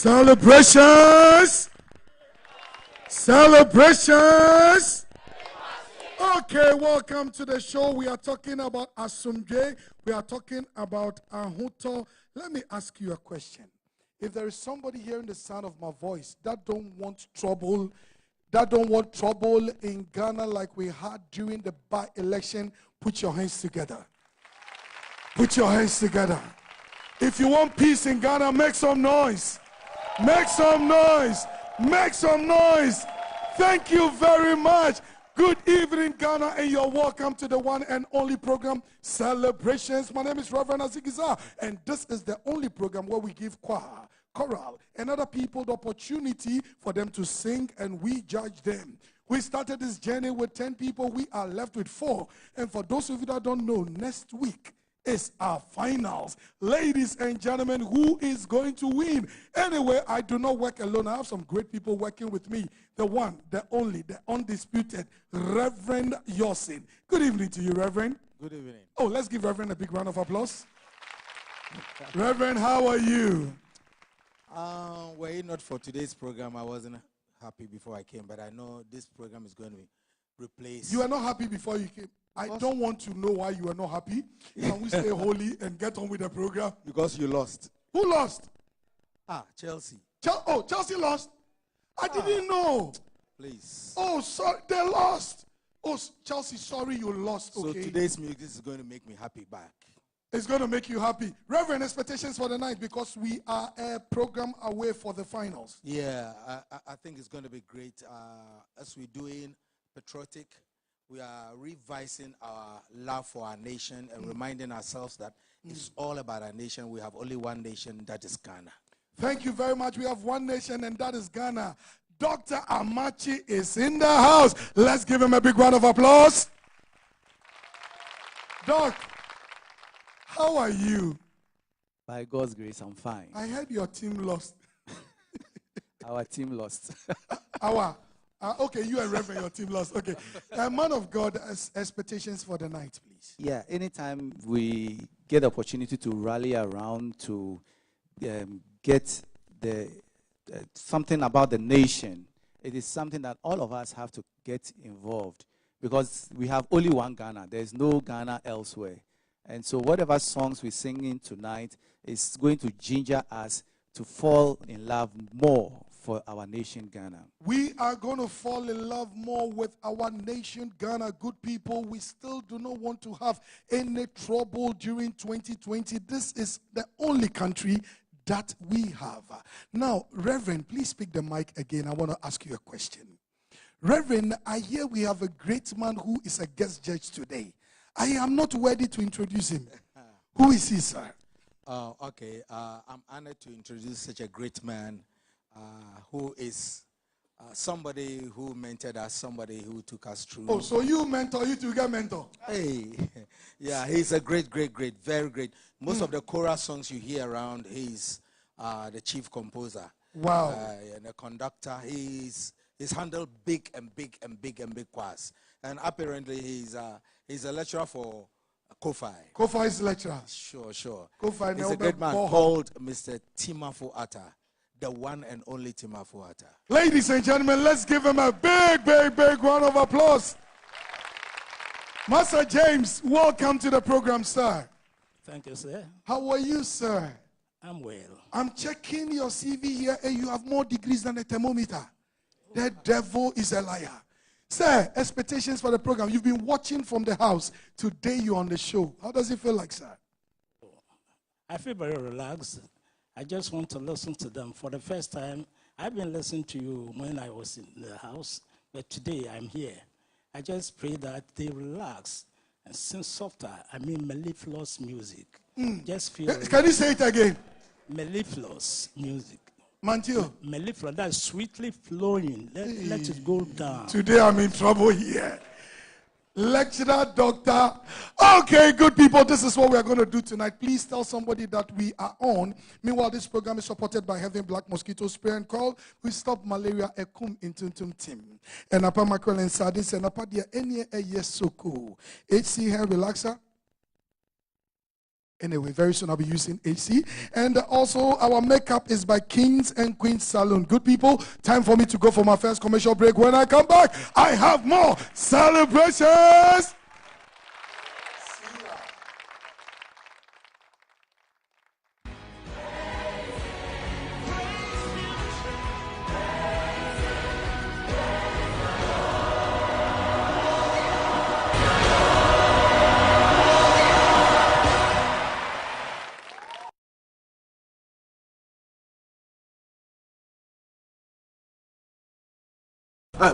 Celebrations! Celebrations! Okay, welcome to the show. We are talking about Asumje. We are talking about Ahuto. Let me ask you a question. If there is somebody hearing the sound of my voice that don't want trouble in Ghana like we had during the by-election, put your hands together. Put your hands together. If you want peace in Ghana, make some noise. Make some noise. Make some noise. Thank you very much. Good evening, Ghana, and you're welcome to the one and only program, Celebrations. My name is Reverend Azigiza, and this is the only program where we give choir, choral, and other people the opportunity for them to sing, and we judge them. We started this journey with 10 people. We are left with 4. And for those of you that don't know, next week is our finals. Ladies and gentlemen, who is going to win? Anyway, I do not work alone. I have some great people working with me. The one, the only, the undisputed, Reverend Yosin. Good evening to you, Reverend. Good evening. Oh, let's give Reverend a big round of applause. Reverend, how are you? Were it not for today's program, I wasn't happy before I came, but I know this program is going to replace. You were not happy before you came. I don't want to know why you are not happy. Can we stay holy and get on with the program? Because you lost. Who lost? Chelsea. Chelsea lost? I didn't know. Please. Oh, sorry, they lost. Oh, Chelsea, sorry you lost. So okay. Today's music is going to make me happy back. It's going to make you happy. Reverend, expectations for the night because we are a program away for the finals. Yeah, I think it's going to be great. As we're doing patriotic, we are revising our love for our nation and reminding ourselves that it's all about our nation. We have only one nation, that is Ghana. Thank you very much. We have one nation, and that is Ghana. Dr. Amachi is in the house. Let's give him a big round of applause. Doc, how are you? By God's grace, I'm fine. I heard your team lost. Our team lost. Okay, you and Reverend, your team lost. Okay. Man of God, expectations for the night, please. Yeah, anytime we get the opportunity to rally around to get the something about the nation, it is something that all of us have to get involved because we have only one Ghana. There's no Ghana elsewhere. And so whatever songs we're singing tonight is going to ginger us to fall in love more for our nation, Ghana. We are going to fall in love more with our nation, Ghana. Good people, we still do not want to have any trouble during 2020. This is the only country that we have. Now, Reverend, please pick the mic again. I want to ask you a question. Reverend, I hear we have a great man who is a guest judge today. I am not ready to introduce him. Who is he, sir? Okay. I'm honored to introduce such a great man who is somebody who mentored us, somebody who took us through. Oh, so you mentor, you two get mentor. Hey, yeah, he's a great, very great. Most of the chorus songs you hear around, he's the chief composer. Wow. And the conductor. He's handled big choirs. And apparently he's a lecturer for Kofi. Kofi is lecturer. Sure. Kofi, he's a great man called Mr. Timafo Atta. The one and only Timafo Atta. Ladies and gentlemen, let's give him a big round of applause. Master James, welcome to the program, sir. Thank you, sir. How are you, sir? I'm well. I'm checking your CV here, and you have more degrees than a thermometer. The devil is a liar. Sir, expectations for the program. You've been watching from the house. Today you're on the show. How does it feel like, sir? I feel very relaxed. I just want to listen to them. For the first time, I've been listening to you when I was in the house, but today I'm here. I just pray that they relax and sing softer. I mean mellifluous music. Just feel Can you say it again? mellifluous music. Mantio. Mellifluous, that's sweetly flowing. Let it go down. Today I'm in trouble here. Lecturer, doctor. Okay, good people, this is what we are going to do tonight. Please tell somebody that we are on. Meanwhile, this program is supported by Heaven Black Mosquito Spray and Coil. We stop malaria ekum intuntum team. And apa mackerel and sardines and apa dia any yes so cool. HC hair relaxer. Anyway, very soon I'll be using HC. And also, our makeup is by Kings and Queens Salon. Good people, time for me to go for my first commercial break. When I come back, I have more celebrations.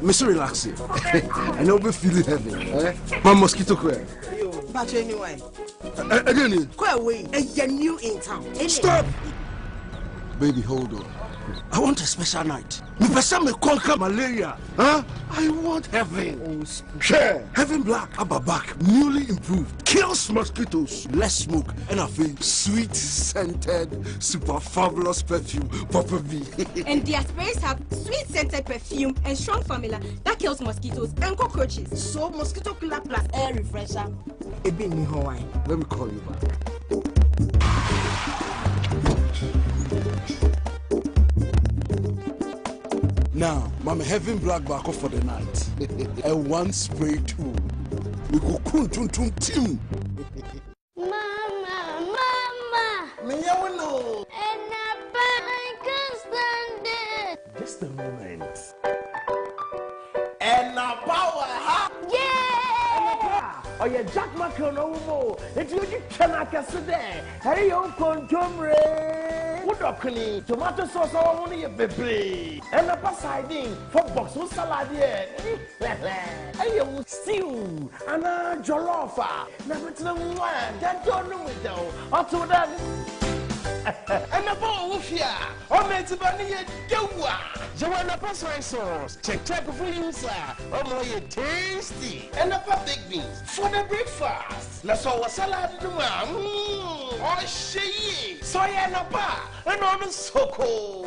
Mr. Relaxing. I know we're feeling heavy. My mosquito coil. But anyway. Again. Go away. And you're new in town. Stop! Baby, hold on. I want a special night. Me person me conquer malaria. Huh? I want heaven. Share. Heaven Black Ababak, newly improved. Kills mosquitoes. Less smoke. And I feel sweet scented, super fabulous perfume. Papa B. And their sprays have sweet scented perfume and strong formula that kills mosquitoes and cockroaches. So mosquito killer plus air refresher. A bit in Hawaii. Let me call you back. Now, Mama Heaven Black back off for the night. And one spray too. We go tum team. Mama. Me know. And I can't stand it. Just a moment. And now power, huh? Yeah! Oh, yeah, Jack Macron, no more. If you cannot get there, hey, you contumre. What up, Kenny? Tomato sauce, I want you, baby. And a passiding for box with salad, yeah. Hey, you stew. And a jollofa. Never to the one. That don't know it, though. Or to that. And a ball of ya. Or made to bunny a doua. Joanna Passoy sauce. Check for you, sir. Oh, more tasty. And a big beans for the breakfast. Let's all a salad to ma'am. Oh, she. Soy and a pa. And on a soko.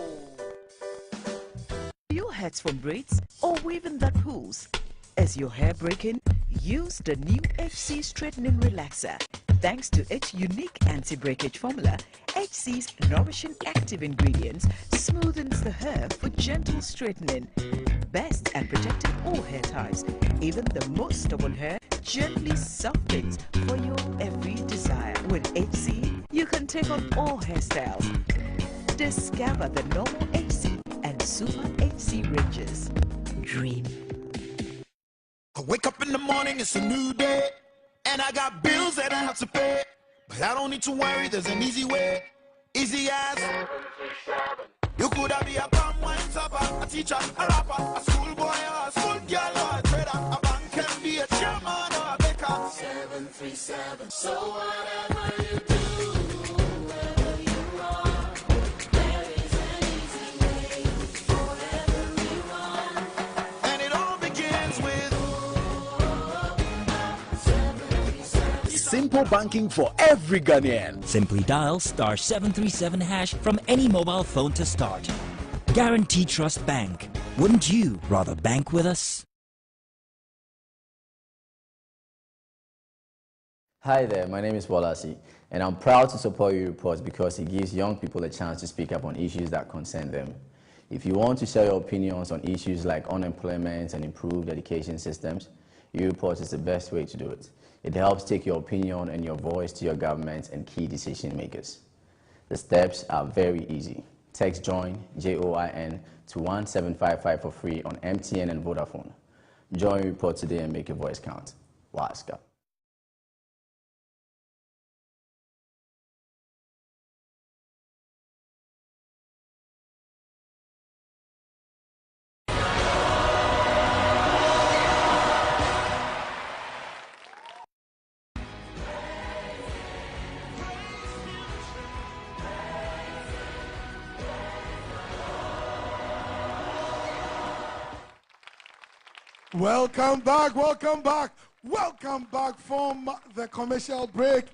Your heads from braids or weaving that pulls. Is your hair breaking? Use the new HC Straightening Relaxer. Thanks to its unique anti-breakage formula, HC's nourishing active ingredients smoothens the hair for gentle straightening. Best at protecting all hair types, even the most stubborn hair gently softens for your every desire. With HC, you can take on all hairstyles. Discover the normal HC and super HC ranges. Dream. I wake up in the morning, it's a new day, and I got bills that I have to pay. But I don't need to worry, there's an easy way. Easy as 737. You could have be a palm wine topper, a teacher, a rapper, a schoolboy, or a school girl, or a trader. A bank can be a chairman or a baker. 737. So whatever you do, wherever you are, there is an easy way for everyone. And it all begins with simple banking for every Ghanaian. Simply dial *737# from any mobile phone to start. Guaranteed Trust Bank. Wouldn't you rather bank with us? Hi there, my name is Walasi, and I'm proud to support your reports because it gives young people a chance to speak up on issues that concern them. If you want to share your opinions on issues like unemployment and improved education systems, your report is the best way to do it. It helps take your opinion and your voice to your government and key decision makers. The steps are very easy. Text JOIN, J-O-I-N, to 1755 for free on MTN and Vodafone. Join your report today and make your voice count. Waska. Welcome back, welcome back. Welcome back from the commercial break.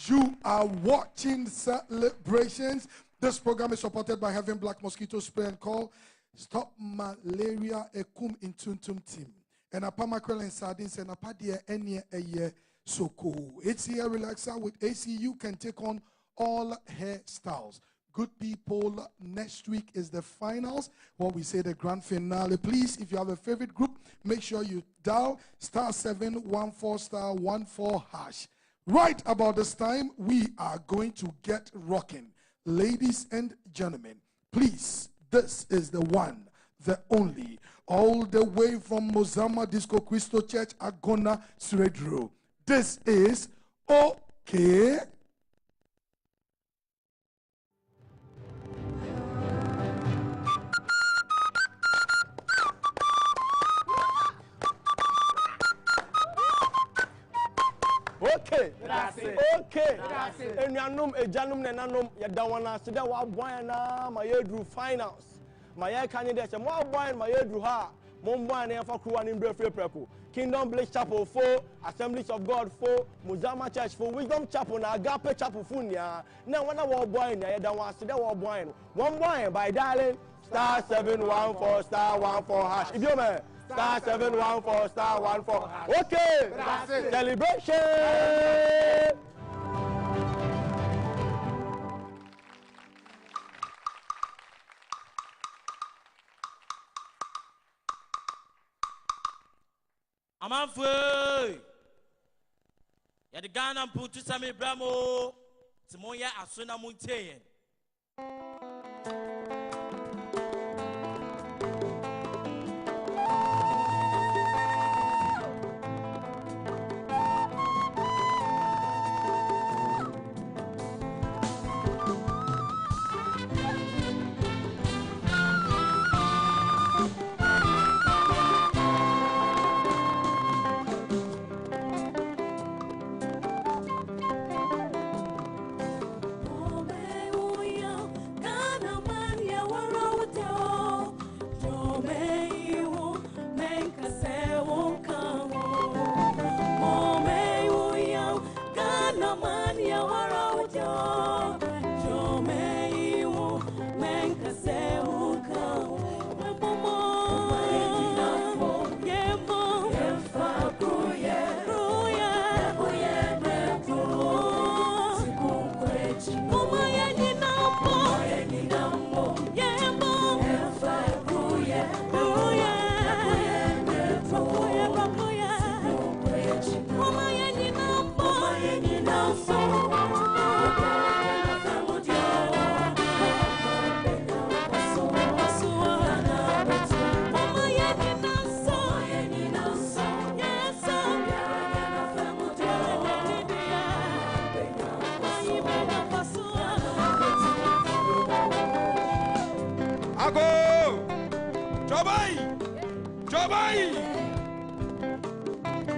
You are watching Celebrations. This program is supported by Having Black Mosquito Spray and Call. Stop Malaria Ekum in Tuntum Team. And a mackerel and sardines and a padia any a year so cool. It's here relaxer with AC. You can take on all hairstyles. Good people, next week is the finals. What we say the grand finale. Please, if you have a favorite group, make sure you dial *714*14#. Right about this time, we are going to get rocking. Ladies and gentlemen, please, this is the one, the only, all the way from Mozama Disco Cristo Church, Agona, Sredro. This is OK. Okay. Okay. Enyanum ejanum nenanum yadawana sida wa boy na my yedru finals. My year candidate say mo boy my yedru ha. Mo boy na fa kruwa ni mbrefre preko. Kingdom Bliss Chapel 4, Assemblies of God 4, Muzama Church 4, Wisdom Chapel na Agape Chapel funia. Na wana wa boy na yadawa sida wa boy. One boy by dialing *714*14#. If you me *714*14. Okay. Celebration. Amanfwe. Ya de Ghana mputu sami bramo. Timoya asuna munteyen.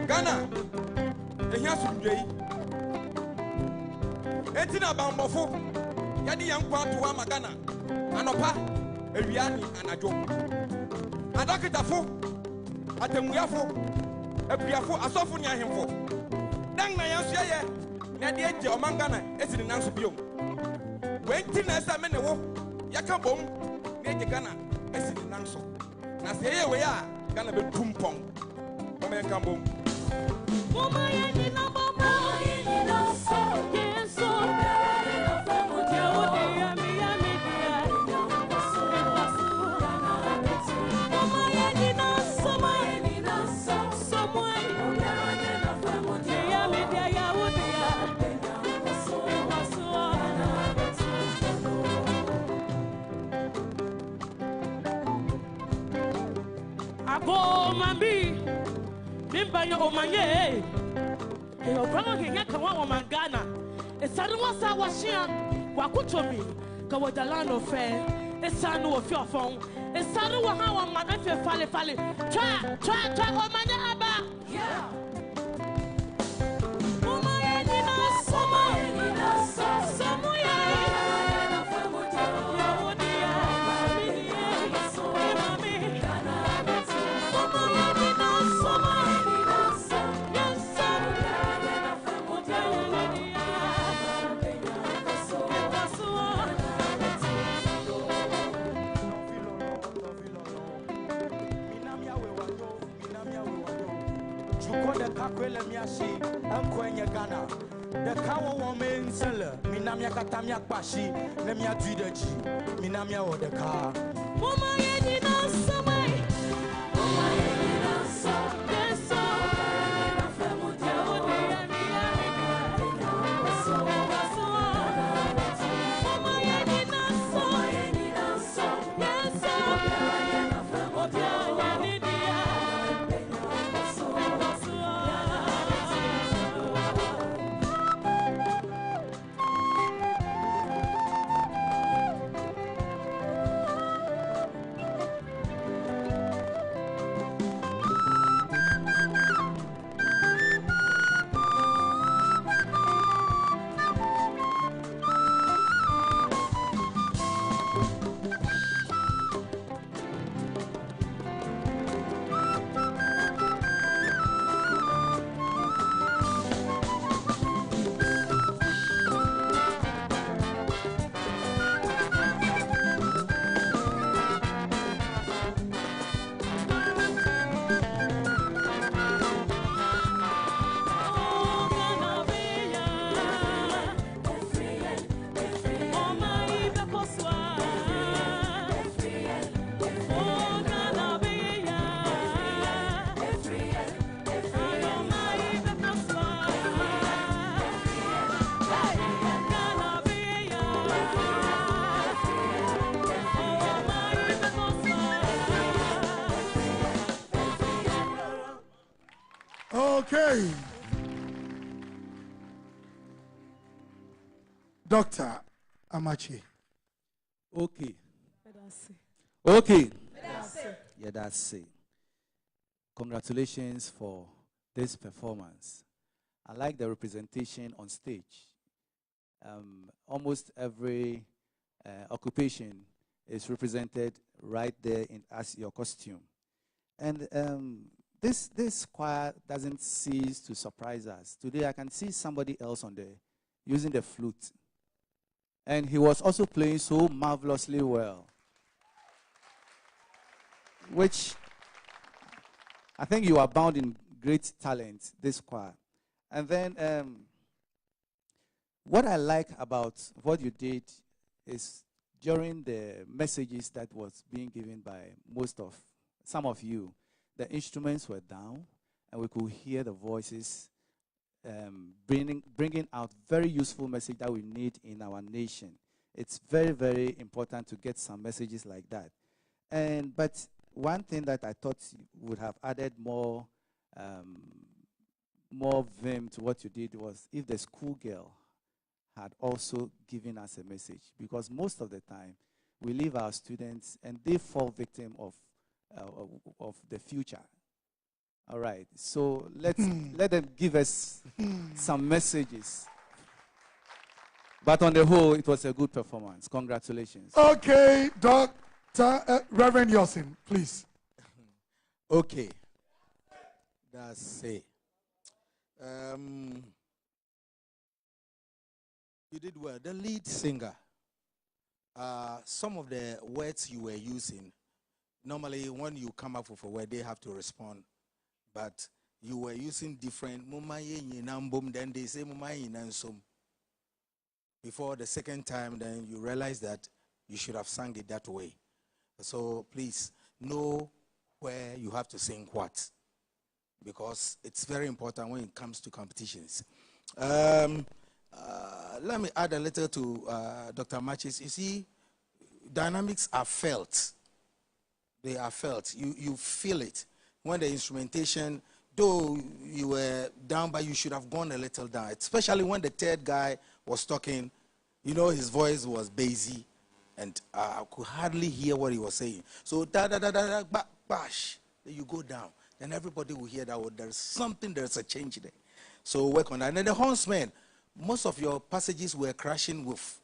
Ghana, ehia sumdwei. Etina bambofo, yadi yankwa tuwa magana. Anopa, ewiani anajo. Adakitafo, atemuyafo, epriafo, asofu ni ahemfo. Dang na yansu ye, na de eje omangana esini nansu biom. Wenti na esa me ne wo, yaka bom, na eje Ghana esini nansu. Na se ye we ya, Ghana be tumpong. Omen kambom. Mama yeni na mama yeni na so yeso mama yeni na so Ago mambi Mimba yo omanye Eyo brano hinya kawa omangana Esanu wasa washia Wakutomi Kawa dalano fe Esanu wa fiofong Esanu wa hawa manefe fale fale Try omanye aba Yeah Omaye nina soma Nina soma So the Kakwela Miashi, and Quenya Ghana. The Kawa woman seller, Minamia Katamia Pashi, Lemia Judaji, Minamia or the car. Mama, you did not somewhere. Mama, you did not so. Yes, so. Okay. Dr. Amachi. Okay. Okay. Yeah, that's it. Congratulations for this performance. I like the representation on stage. Almost every occupation is represented right there as your costume. And this choir doesn't cease to surprise us. Today I can see somebody else using the flute. And he was also playing so marvelously well. Which I think you are bound in great talent, this choir. And then what I like about what you did is during the messages that was being given by some of you, the instruments were down and we could hear the voices bringing out very useful message that we need in our nation. It's very, very important to get some messages like that. But one thing that I thought would have added more vim to what you did was if the schoolgirl had also given us a message, because most of the time we leave our students and they fall victim of the future. All right, so let them give us some messages. But on the whole, it was a good performance. Congratulations. Okay, Reverend Yosin, please. Okay. That's it. You did well. The lead singer, some of the words you were using, normally when you come up with a word, they have to respond. But you were using different, then they say before the second time, then you realize that you should have sung it that way. So please know where you have to sing what, because it's very important when it comes to competitions. Let me add a little to Dr. Machis. You see, dynamics are felt. They are felt. You feel it. When the instrumentation, though you were down, but you should have gone a little down, especially when the third guy was talking. You know, his voice was bassy, and I could hardly hear what he was saying. So, bash, then you go down. Then everybody will hear that there's a change there. So work on that. And then the hornsmen, most of your passages were crashing with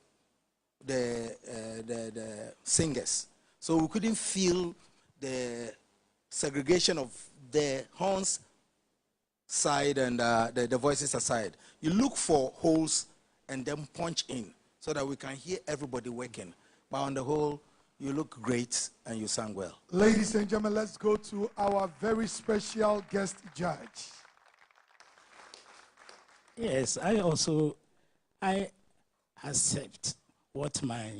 the singers. So we couldn't feel the segregation of the horns side and the voices aside. You look for holes and then punch in so that we can hear everybody working. But on the whole, you look great and you sang well. Ladies and gentlemen, let's go to our very special guest judge. Yes, I accept what my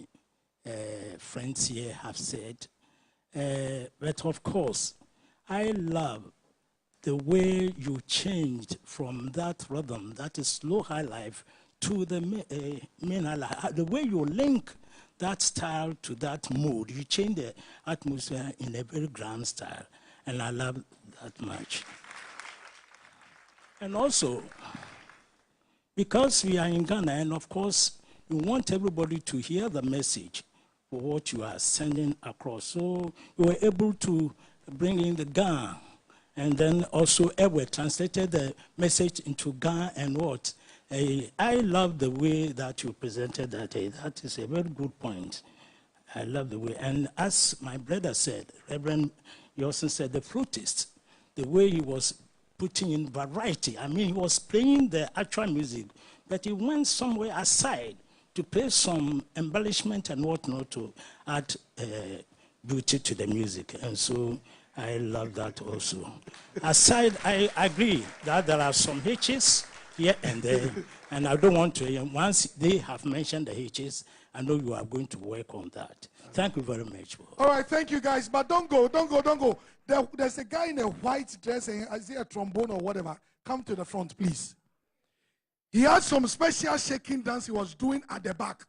friends here have said. But of course, I love the way you changed from that rhythm, that is slow high life, to the main high life. The way you link that style to that mood, you change the atmosphere in a very grand style. And I love that much. And also, because we are in Ghana, and of course, you want everybody to hear the message for what you are sending across. So you were able to bring in the Ghana, and then also Ewe translated the message into Ghana and what? I love the way that you presented that. That is a very good point. I love the way. And as my brother said, Reverend Yosin said, the flutist, the way he was putting in variety. I mean, he was playing the actual music, but he went somewhere aside to play some embellishment and whatnot to add beauty to the music. And so I love that also. Aside, I agree that there are some hitches here and there, and I don't want to, once they have mentioned the hitches, I know you are going to work on that. Thank you very much. All right, thank you guys, but don't go. There's a guy in a white dress, and I see a trombone or whatever. Come to the front, please. He had some special shaking dance he was doing at the back.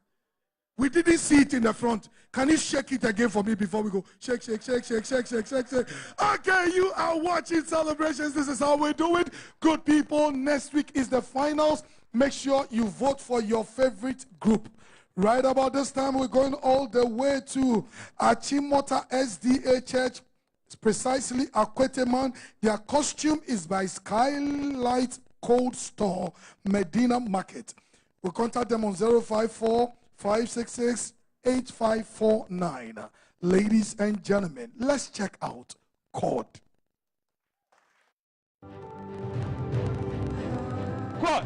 We didn't see it in the front. Can you shake it again for me before we go? Shake, shake, shake, shake, shake, shake, shake, shake. Okay, you are watching Celebrations. This is how we do it. Good people, next week is the finals. Make sure you vote for your favorite group. Right about this time, we're going all the way to Achimota SDA Church, precisely Akweteman. Their costume is by Skylight Cold Store, Medina Market. We'll contact them on 054-566-8549. Ladies and gentlemen, let's check out Chord. Chord.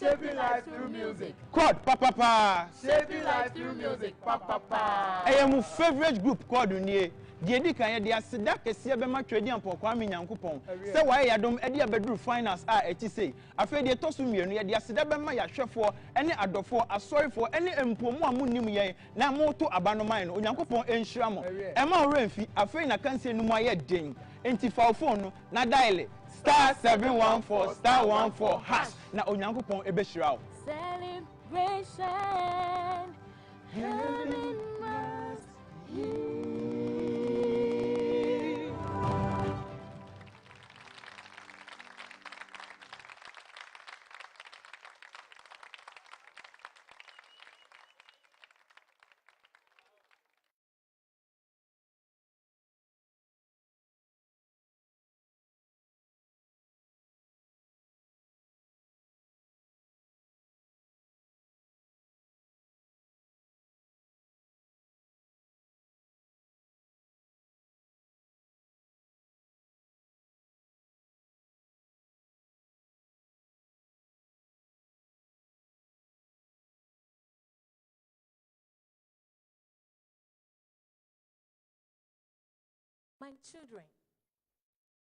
Shaping life through music. Chord, papa. Shaping life through music, papa. I am my favorite group Chord unie. Diedi kan ye aseda kese be ma twedi ampokwa me nyankopon. Se wa ye yadom e de abedru finals a eti sei. Afa de toso mienu ye de aseda be ma yahwefo ene adofo asorifo ene empomu amunnim ye na moto abanoman no onyankopon enhyira mo. E ma oremfi afa na kanse numu aye den. Enti fa phone no na dial *714 *14 hash na onyankopon ebehira o. Celebration. Heaven must hear.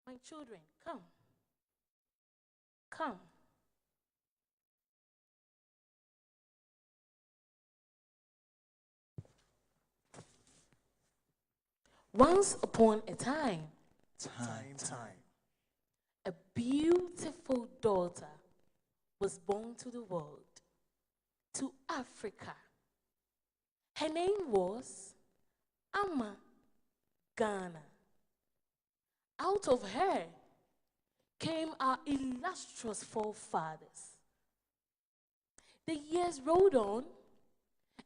My children, come. Come. Once upon a time, a beautiful daughter was born to the world, to Africa. Her name was Ama Ghana. Out of her came our illustrious forefathers. The years rolled on,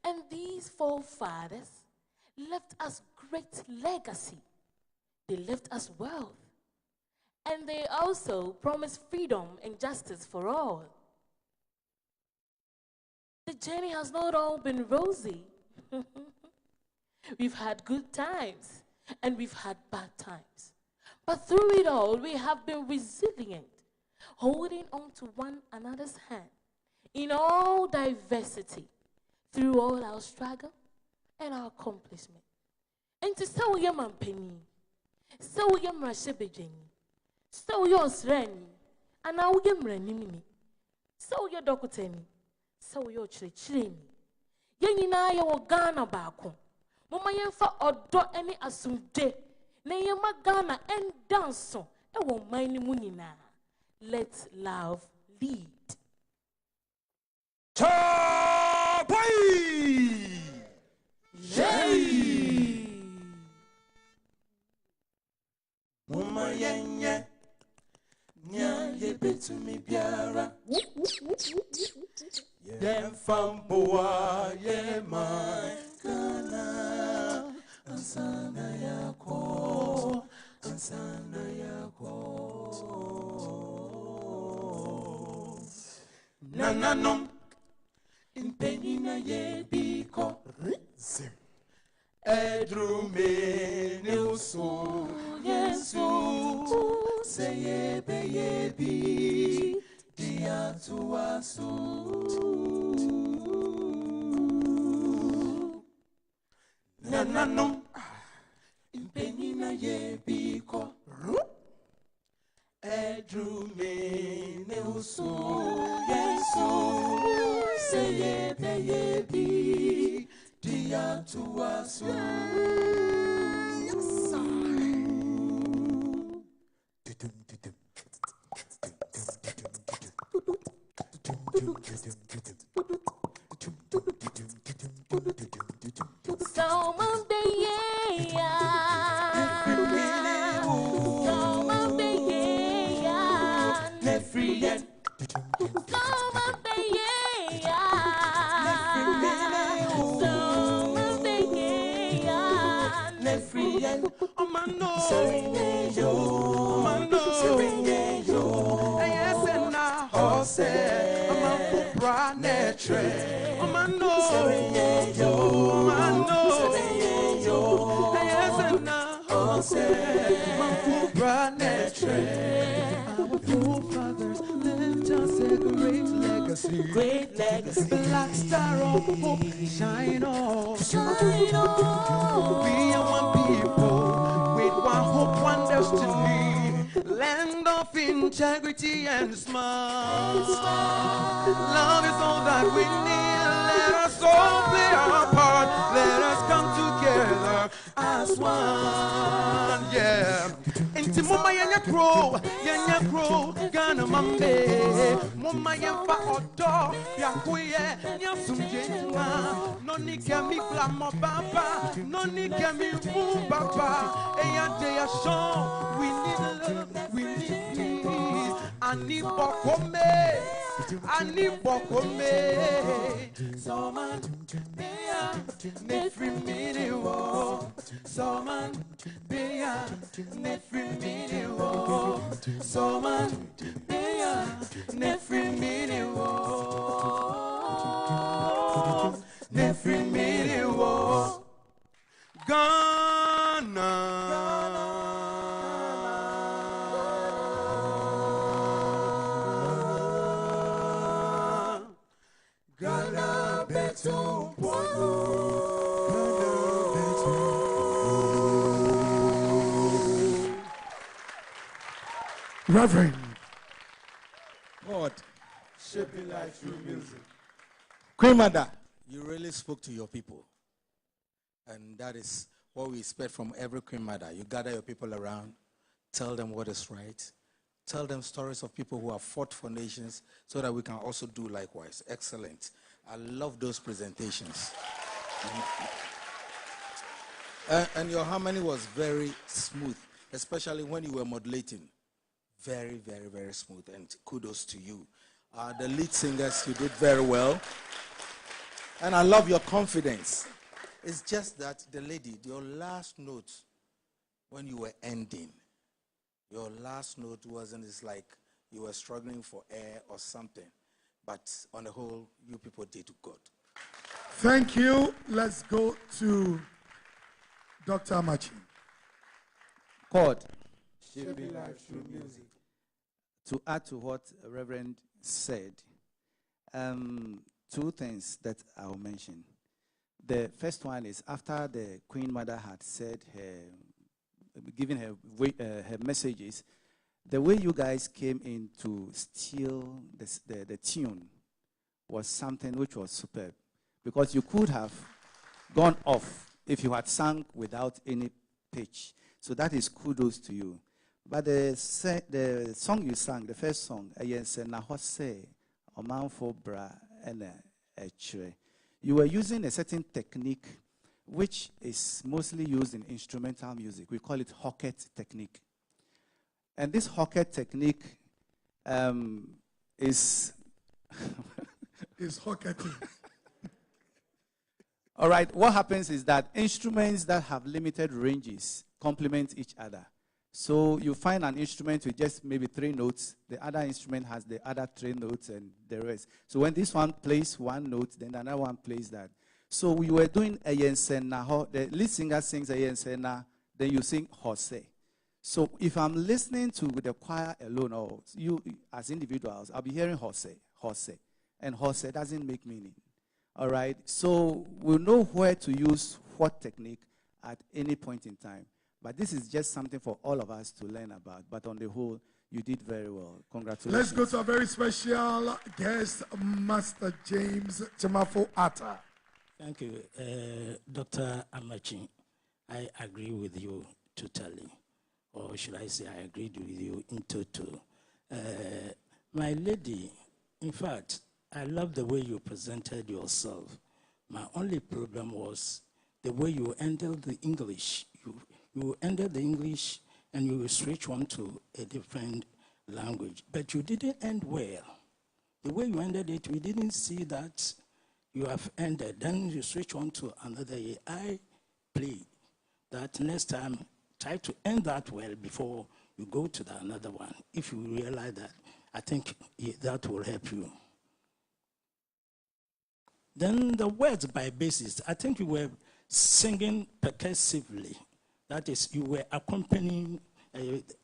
and these forefathers left us great legacy. They left us wealth, and they also promised freedom and justice for all. The journey has not all been rosy. We've had good times, and we've had bad times. But through it all, we have been resilient, holding on to one another's hand in all diversity, through all our struggle and our accomplishment. And to say we are mampeni, so we are mrashebejeni, so we are sreni, and now we are mrenimini. So you're Dokuteni. So you're Chilini. Yenina ya Ghana bako. Mama yenfa odo any asumde. Ne yema Ghana and dance. E wo mine munina. Let love lead. Mama yenye nya ye betu mi biara ye famboa ye Ghana ansana yako nananum impenina ye biko Edrume neuso Yesu Seyebe yebi Diatuasu Nananum Impenina yebiko Edrume neuso Yesu Seyebe yebi Diatuasu Great legacy, black star of hope, shine on, shine on. We are one people with one hope, one destiny, land of integrity and smile. Love is all that we need. Let us all play our part. Let us come together as one. Yeah. Inti mama yanya grow, Ghana mambe. Mama yampa odo, yakuye, nyasumjenga. Noni kemi blamo baba, noni kemi baba. Eyante ya shon, we need love, we need peace. Ani bokome. Soman, beya, nefri mini wo. Soman, beya, nefri mini wo. Soman, beya, nefri mini wo. Nefri mini wo. Ghana. Reverend. God, shaping life through music. Queen Mother, you really spoke to your people. And that is what we expect from every Queen Mother. You gather your people around, tell them what is right, tell them stories of people who have fought for nations so that we can also do likewise. Excellent. I love those presentations. And your harmony was very smooth, especially when you were modulating. Very, very, very smooth, and kudos to you. The lead singers, you did very well. And I love your confidence. It's just that the lady, your last note, when you were ending, your last note wasn't, it's like you were struggling for air or something. But on the whole, you people did good. Thank you. Let's go to Dr. Amachi. God. Shaping life through music. To add to what Reverend said, two things that I'll mention. The first one is after the Queen Mother had said her, given her messages, The way you guys came in to steal the tune was something which was superb. Because you could have gone off if you had sung without any pitch. So that is kudos to you. But the song you sang, the first song, you were using a certain technique which is mostly used in instrumental music. We call it Hocket technique. And this Hocket technique is... is Hocketing. All right, what happens is that instruments that have limited ranges complement each other. So you find an instrument with just maybe 3 notes, the other instrument has the other 3 notes and the rest. So when this one plays 1 note, then another one plays that. So we were doing Ayensena, the lead singer sings Ayensena, then you sing Hose. So if I'm listening to the choir alone, or you as individuals, I'll be hearing Hose, Hose. And Hose doesn't make meaning. All right, so we'll know where to use what technique at any point in time. But this is just something for all of us to learn about. But on the whole, you did very well. Congratulations. Let's go to a very special guest, Master James Chamafo Atta. Thank you, Dr. Amachi. I agree with you totally. Or should I say I agreed with you in total. My lady, in fact, I love the way you presented yourself. My only problem was the way you ended the English. You ended the English and you switch on to a different language. But you didn't end well. The way you ended it, we didn't see that you have ended. Then you switch on to another. I plead that next time, try to end that well before you go to the another one. If you realize that, I think that will help you. Then the words by basis, I think you were singing percussively. That is, you were accompanying,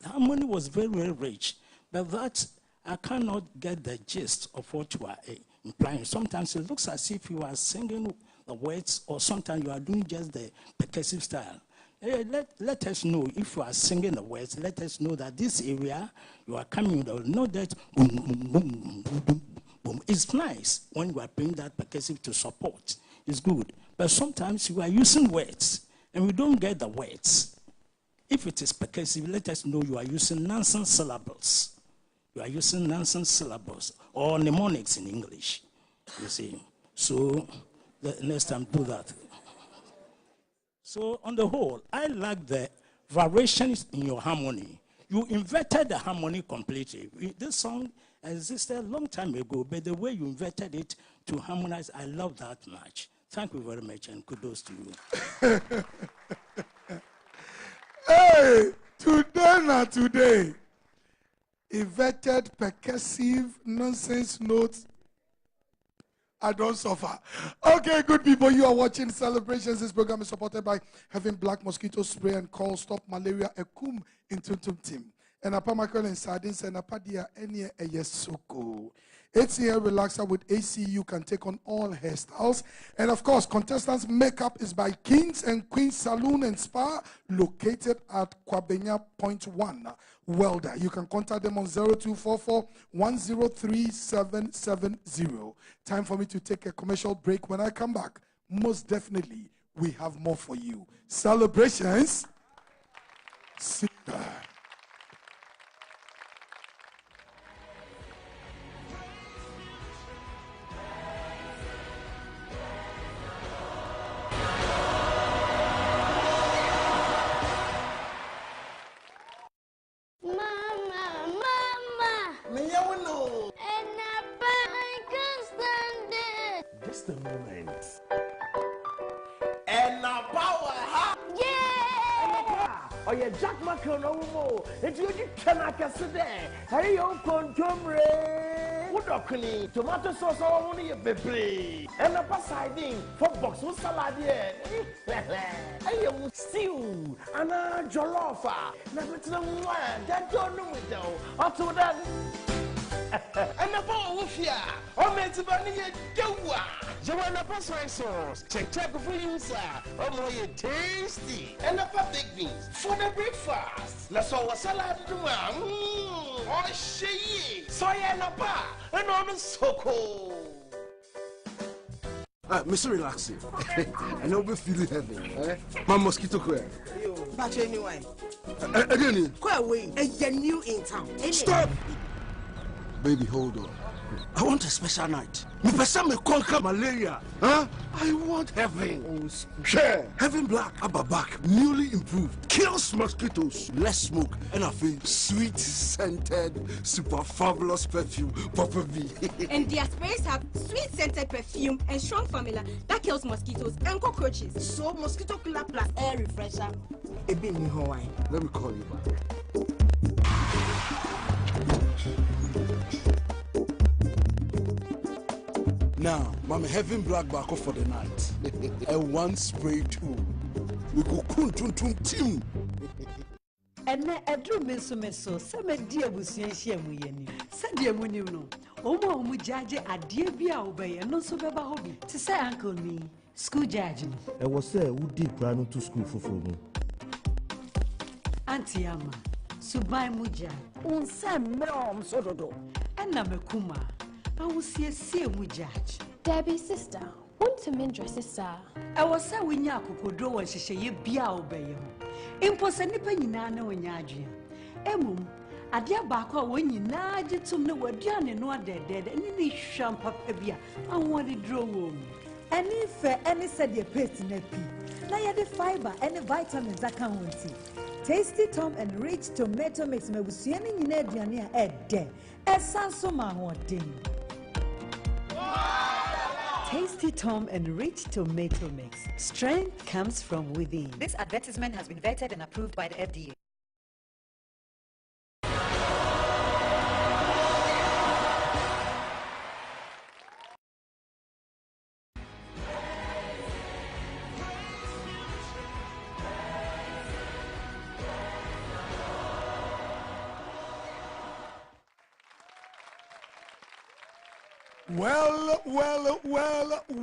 harmony was very, very rich. But that, I cannot get the gist of what you are implying. Sometimes it looks as if you are singing the words, or sometimes you are doing just the percussive style. Let us know if you are singing the words. Let us know that this area you are coming with, not that boom, boom, boom, boom, boom, boom. It's nice when you are playing that percussive to support. It's good. But sometimes you are using words and we don't get the words. If it is percussive, let us know you are using nonsense syllables. You are using nonsense syllables or mnemonics in English. You see. So next time do that. So on the whole, I like the variations in your harmony. You inverted the harmony completely. This song existed a long time ago, but the way you inverted it to harmonize, I love that much. Thank you very much, and kudos to you. Hey, today. Inverted, percussive, nonsense notes. I don't suffer. Okay, good people, you are watching Celebrations. This program is supported by having black mosquito spray and call Stop Malaria Ekum in Tuntum Team. And Apamakel and Sardines and Apadia Enya Eyesoko. 8 relaxer with AC. You can take on all hairstyles. And of course, contestants' makeup is by Kings and Queens Saloon and Spa, located at Kwabenya Point 1. Welder. You can contact them on 0244 103 770. Time for me to take a commercial break. When I come back, most definitely, we have more for you. Celebrations. See you. The moment. And now power, huh? Yeah! Oh, yeah, Jack Macron, no, if you can, I can sit there. Hey, you contumbre. What a tomato sauce, only a baby. And a passiding for box with salad, yeah. Hey, you stew, and a jollofa. Never to the one that don't know it though. Up to that. And the ball of ya, or meant to buy a doua. Joanna Passway sauce, check for you, sir. Oh, more tasty. And the big beans for the breakfast. La so a salad, oh, she, soy and a bar, and on the soko. Mr. Relaxing. I know we're feeling heavy. My mosquito queer. But anyway, Again, quite away. You're new in town. Stop! Baby, hold on. I want a special night. Me person me conquer malaria. Huh? I want heaven. Share. Heaven black, ababak, newly improved. Kills mosquitoes. Less smoke. And I feel sweet scented, super fabulous perfume. Papa V. And their sprays have sweet scented perfume and strong formula that kills mosquitoes and cockroaches. So mosquito killer plus air refresher. A bit in Hawaii. Let me call you back. Now, Mama Heaven Black back off for the night. And one spray too. We go kun team. And a drum meso, some dear was yeni. Said dear Munino. Omo Mujaje a dear beer obey and no so baba hobby. To say uncle me, school judging. I was there who did run to school for me. Auntie Amma, Subai Muja, on Sam Mom Sododo, and Namakuma. I will see a judge. Debbie, sister, want to mindre, sister. I was so when Yaku could draw and she say, ye be our bay. Impos any penina when Yadria. Emum, a dear backward when you nudge to know what Johnny no dead, and any shamp up a beer. I want to draw room. And if any said your paste in a pea, now you the fiber and the vitamins I can't want to. Tasty Tom and rich tomato mix me with swimming in Adriania at day. A sansoma or ding. Tasty Tom and rich tomato mix. Strength comes from within. This advertisement has been vetted and approved by the FDA.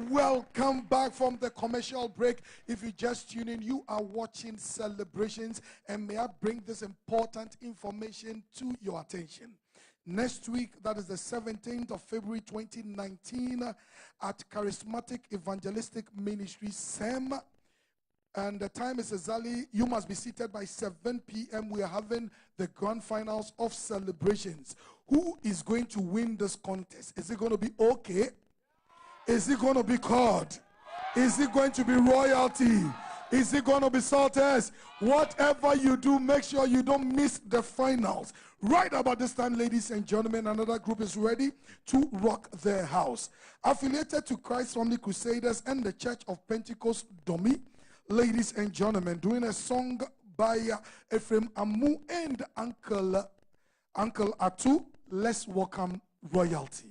Welcome back from the commercial break. If you just tune in, you are watching Celebrations, and may I bring this important information to your attention. Next week, that is the 17th of February 2019, at Charismatic Evangelistic Ministry, SEM, and the time is exactly, you must be seated by 7 p.m. We are having the grand finals of Celebrations. Who is going to win this contest? Is it going to be okay? Is it going to be cod? Is it going to be royalty? Is it going to be salters? Whatever you do, make sure you don't miss the finals. Right about this time, ladies and gentlemen, another group is ready to rock their house. Affiliated to Christ Family Crusaders and the Church of Pentecost Domi, ladies and gentlemen, doing a song by Ephraim Amu and Uncle Atu. Let's welcome royalty.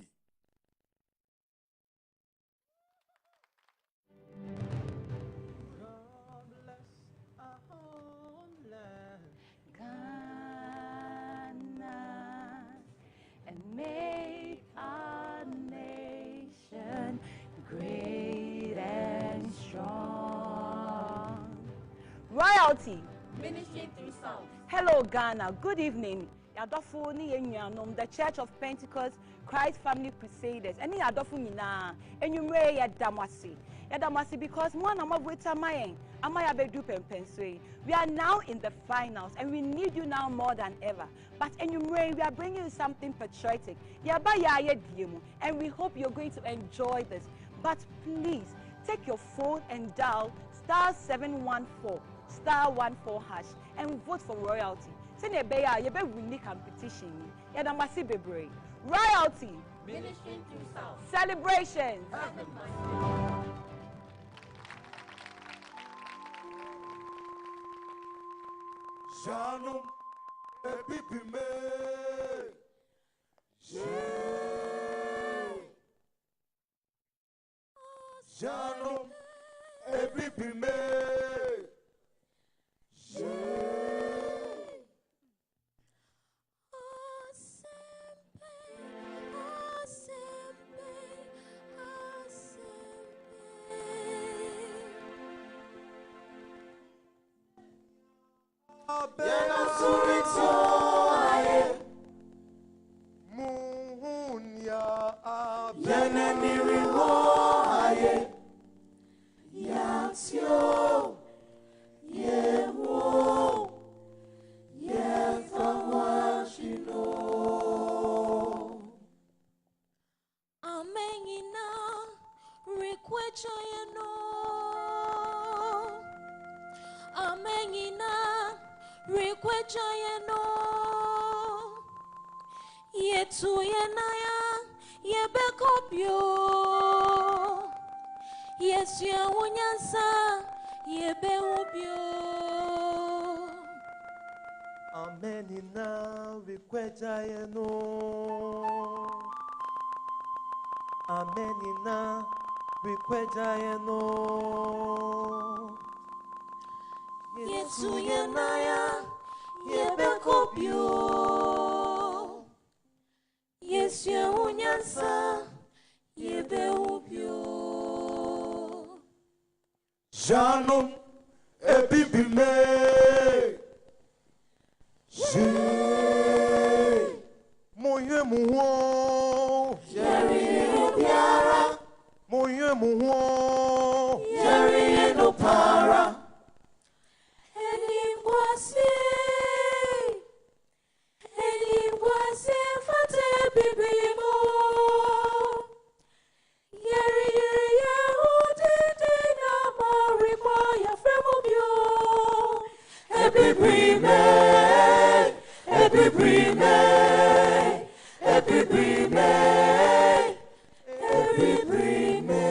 And make our nation great and strong. Royalty. Ministry through song. Hello, Ghana. Good evening. Yadofo ni yenyanom, the Church of Pentecost, Christ Family Crusaders. Any yadofo nyina, enyumre yadamwasi. Yadamwasi because one amabweta mayen, amaya bedu pempenswe. We are now in the finals and we need you now more than ever. But enyumre, we are bringing you something patriotic. Yaba ya diemu, and we hope you're going to enjoy this. But please take your phone and dial *714 *14# and vote for royalty. Send a bear, you be winning competition. Yadamasi bebre. Royalty. Ministry through South. Celebrations. Shanum, epipime. Shanum, epipime. Kwejayeno Yetu Yenaya Yebekopyo Yesia Wonyansa Yebeubyo Amenina Wikwejayeno Amenina Wikwejayeno Yesu Yenaya Yebekopyo Yesia Wonyansa Yebeubyo Janum Ebibime Moye muho Jerry Obiara Moye muho Jerry no para Elimwase Fate Bibimo Yeri Yehudi Dina Mariko Yafremubyo Ebibrime Ebibrime Ebibrime Ebibrime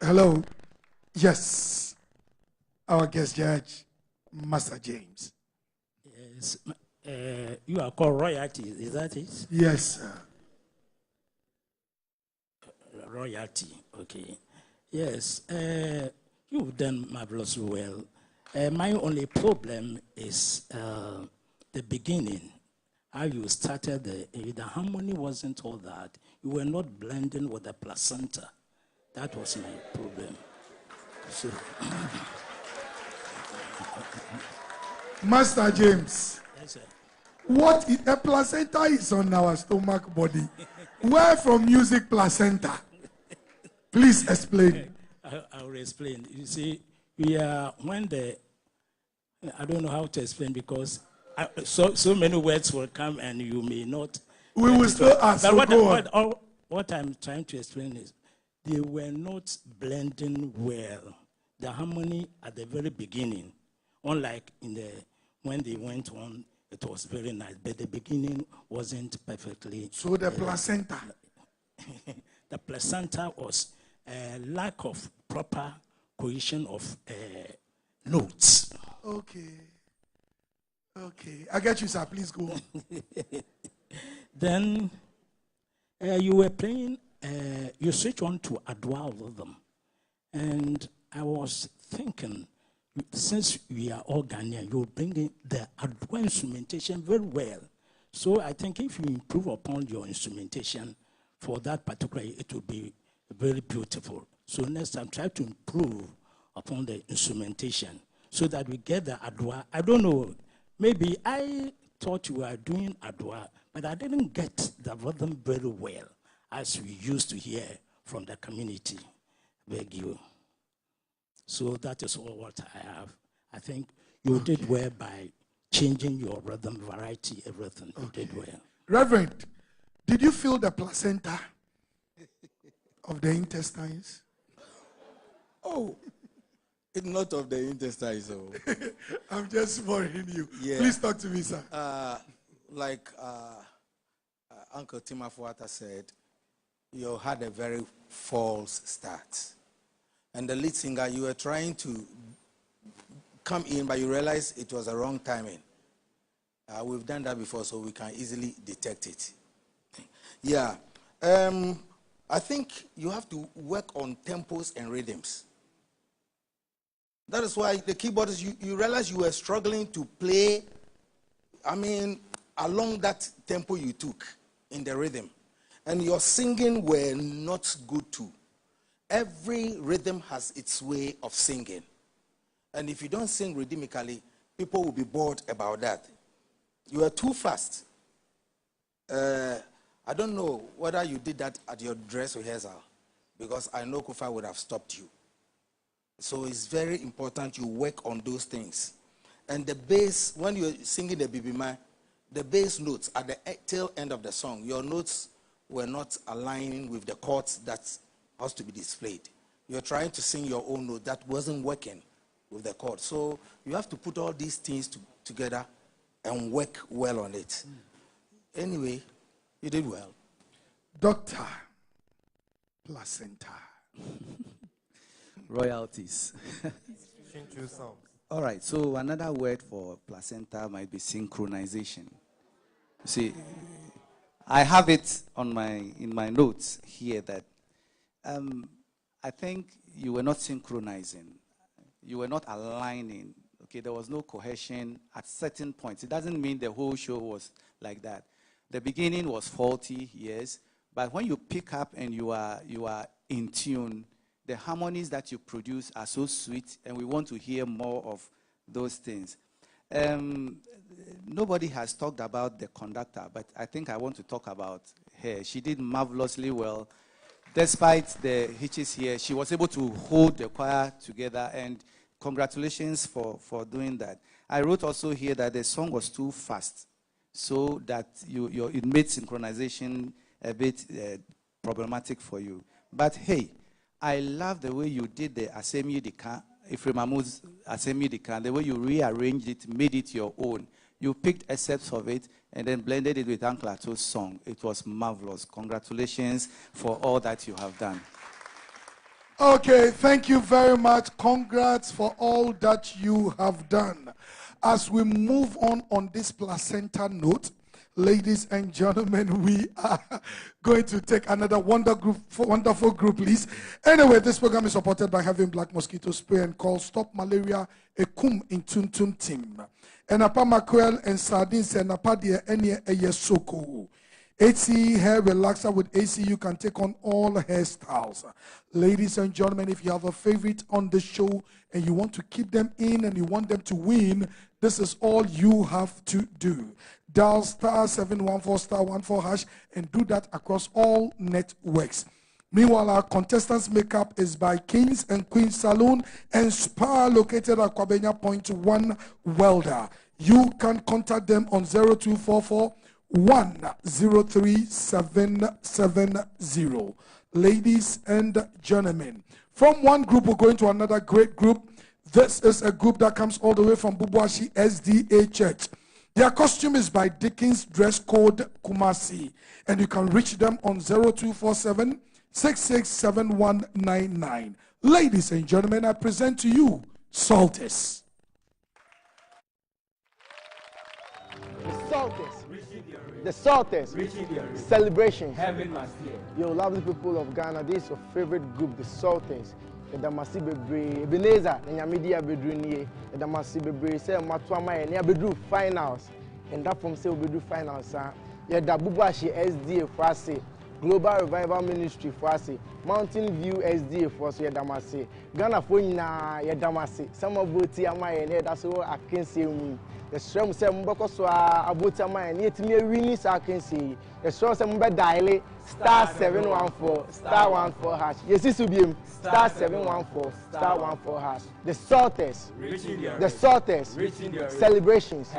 Hello. Yes. Our guest judge, Master James. Yes. You are called royalty, is that it? Yes, sir. Royalty, okay. Yes, you've done marvelously well. My only problem is the beginning. How you started, the harmony wasn't all that. You were not blending with the placenta. That was my problem. So. Master James. Yes, sir. What is a placenta is on our stomach body. Where from music placenta? Please explain. I will explain. You see, we are when I don't know how to explain because so many words will come and you may not. We will still ask. But what I'm trying to explain is they were not blending well. The harmony at the very beginning, unlike when they went on, it was very nice. But the beginning wasn't perfectly. So the placenta. The placenta was a lack of proper cohesion of notes. Okay. I get you, sir. Please go on. Then you were playing, you switch on to Adwa rhythm. And I was thinking, since we are all Ghanaian, you're bringing the Adwa instrumentation very well. So I think if you improve upon your instrumentation for that particular, it will be very beautiful. So next time, try to improve upon the instrumentation so that we get the Adwa. I don't know, maybe I thought you were doing Adwa, but I didn't get the rhythm very well as we used to hear from the community. Beg you. So that is all what I have. I think you did well by changing your rhythm, variety, everything. You did well. Reverend, did you feel the placenta of the intestines? Oh, it's not of the intestines. Oh. I'm just worrying you. Yeah. Please talk to me, sir. Like Uncle Timafuata said, you had a very false start. And the lead singer, you were trying to come in, but you realized it was the wrong timing. We've done that before, so we can easily detect it. Yeah. I think you have to work on tempos and rhythms. That is why the keyboardist, you realize you were struggling to play, along that tempo you took in the rhythm. And your singing were not good too. Every rhythm has its way of singing. And if you don't sing rhythmically, people will be bored about that. You are too fast. I don't know whether you did that at your dress rehearsal, because I know Kufa would have stopped you. So it's very important you work on those things. And the bass, when you're singing the Bibima, the bass notes at the tail end of the song, your notes were not aligning with the chords that has to be displayed. You're trying to sing your own note that wasn't working with the chord. So you have to put all these things together and work well on it. Anyway, you did well. Dr. Placenta. Royalties. All right, so another word for placenta might be synchronization. You see, I have it on in my notes here that I think you were not synchronizing. You were not aligning. Okay, there was no cohesion at certain points. It doesn't mean the whole show was like that. The beginning was faulty, yes, but when you pick up and you are in tune, the harmonies that you produce are so sweet, and we want to hear more of those things. Nobody has talked about the conductor, but I think I want to talk about her. She did marvelously well. Despite the hitches here, she was able to hold the choir together, and congratulations for doing that. I wrote also here that the song was too fast, so that it made synchronization a bit problematic for you. But hey, I love the way you did the Asemi Dika, Ifremamu's Asemi Dika, the way you rearranged it, made it your own. You picked excerpts of it and then blended it with Uncle Ato's song. It was marvelous. Congratulations for all that you have done. Okay, thank you very much. Congrats for all that you have done. As we move on this placenta note, Ladies and gentlemen, we are going to take another wonderful group, please. Anyway, this program is supported by having black mosquito spray and called Stop Malaria Ekum in Tuntun Team. And apa mackerel and sardines and apa dia enya soko. AC hair relaxer with AC, you can take on all hairstyles. Ladies and gentlemen, if you have a favorite on the show and you want to keep them in and you want them to win, this is all you have to do. Dial *714*14# and do that across all networks. Meanwhile, our contestants' makeup is by Kings and Queens Saloon and Spa located at Kwabenya Point 1 Welder. You can contact them on 0244 103770. Ladies and gentlemen, from one group we're going to another great group. This is a group that comes all the way from Bubuashi SDA Church. Their costume is by Dickens Dress Code Kumasi, and you can reach them on 0247 667199. Ladies and gentlemen, I present to you Saltis. The Salters, celebration. Yo, lovely people of Ghana, this is your favorite group, the Salters. The Damasi Bebre, Ebenezer, and Yamidia Bedruni, the Damasi Bebre, say Matuama, and Yabedru finals. And that from say we do finals, yeah, the Bubashi SDA for us, Global Revival Ministry for us, Mountain View SDA for us, Yadamasi, Ghana for Yadamasi, some of Boti Ama, and that's all I can say. The Strum said Mboko so about a man, yet me really I can see. The Strum said Mba dial *714 *14#. Yes, this will be *714 *14#. The Salters, the Salters, celebrations.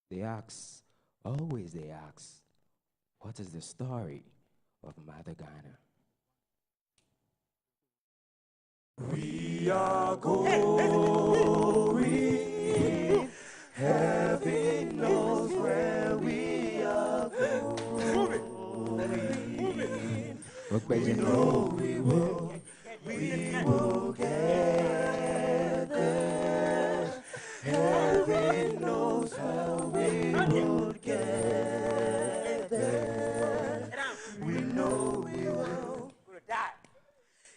They ask, always they ask, what is the story of Mother Ghana? We are going, heaven knows where we are going. We know we will get there. Heaven knows how we will get there. We know we will.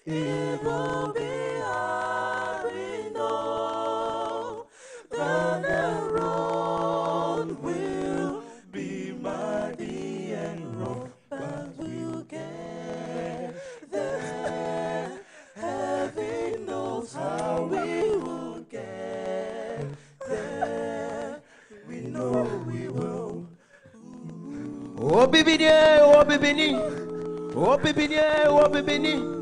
It will be hard, we know, but the road will be muddy and rough, but we'll get there. Heaven knows how we will get there. We know we will. Oh, baby, oh, baby, oh, baby, oh, baby.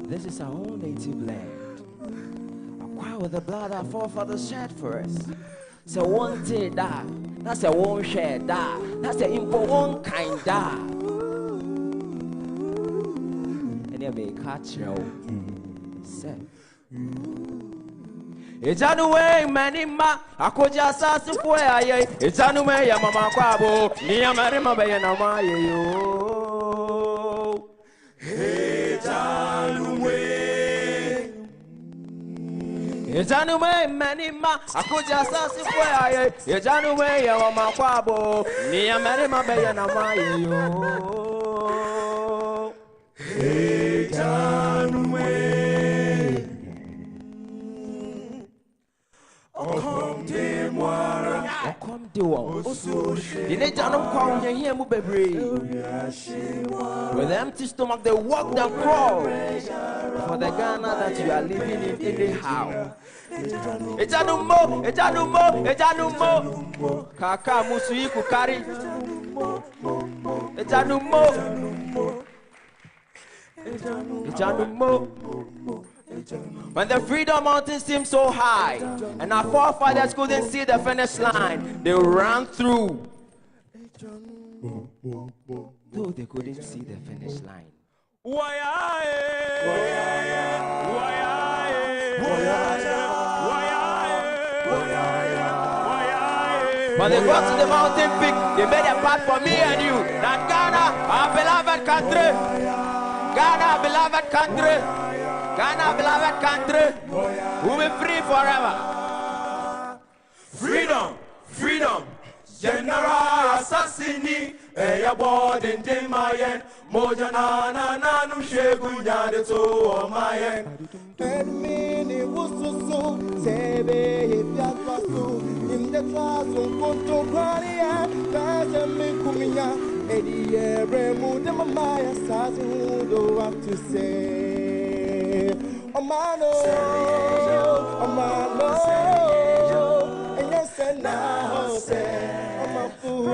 This is our own native land, acquired with the blood our forefathers shed for us. So one day that, that's a one share that, that's a impo one kind that. And you may catch you. Say. It's a new way, many ma. I could just ask if it's a new way, Mama Quabo, near Marima Bay and Amayo. It's a new way. It's a new way, many ma. I could just ask if it's a new way, Mama Quabo, near Marima Bay and Amayo. It's a new way. Come de moi, come de one. The nature of calm here, baby. With empty stomach, they walk and crawl for the Ghana that you are living in anyhow. It's a new mo, it's a new mo, it's a new mo. Kaka Musui Kukari. It's a new mo. It's a new mo. When the Freedom Mountain seemed so high, and our forefathers couldn't see the finish line, they ran through. Though they couldn't see the finish line. But they got to the mountain peak, they made a path for me and you. That Ghana, our beloved country. Ghana, beloved country. Ghana, beloved country. We'll be free forever. Freedom, freedom. General Assassini, Eya Bodin Mayen, Mojana Nanu Shegu Yade to Mayen. Mini Wusu, Sebe, Yasu, in the classroom, Konto Kwaria, Kazami Kumia, Eddie Remu, the Mamaya, Sasu, do what to say. Omano, Omano, and yes, and now say. And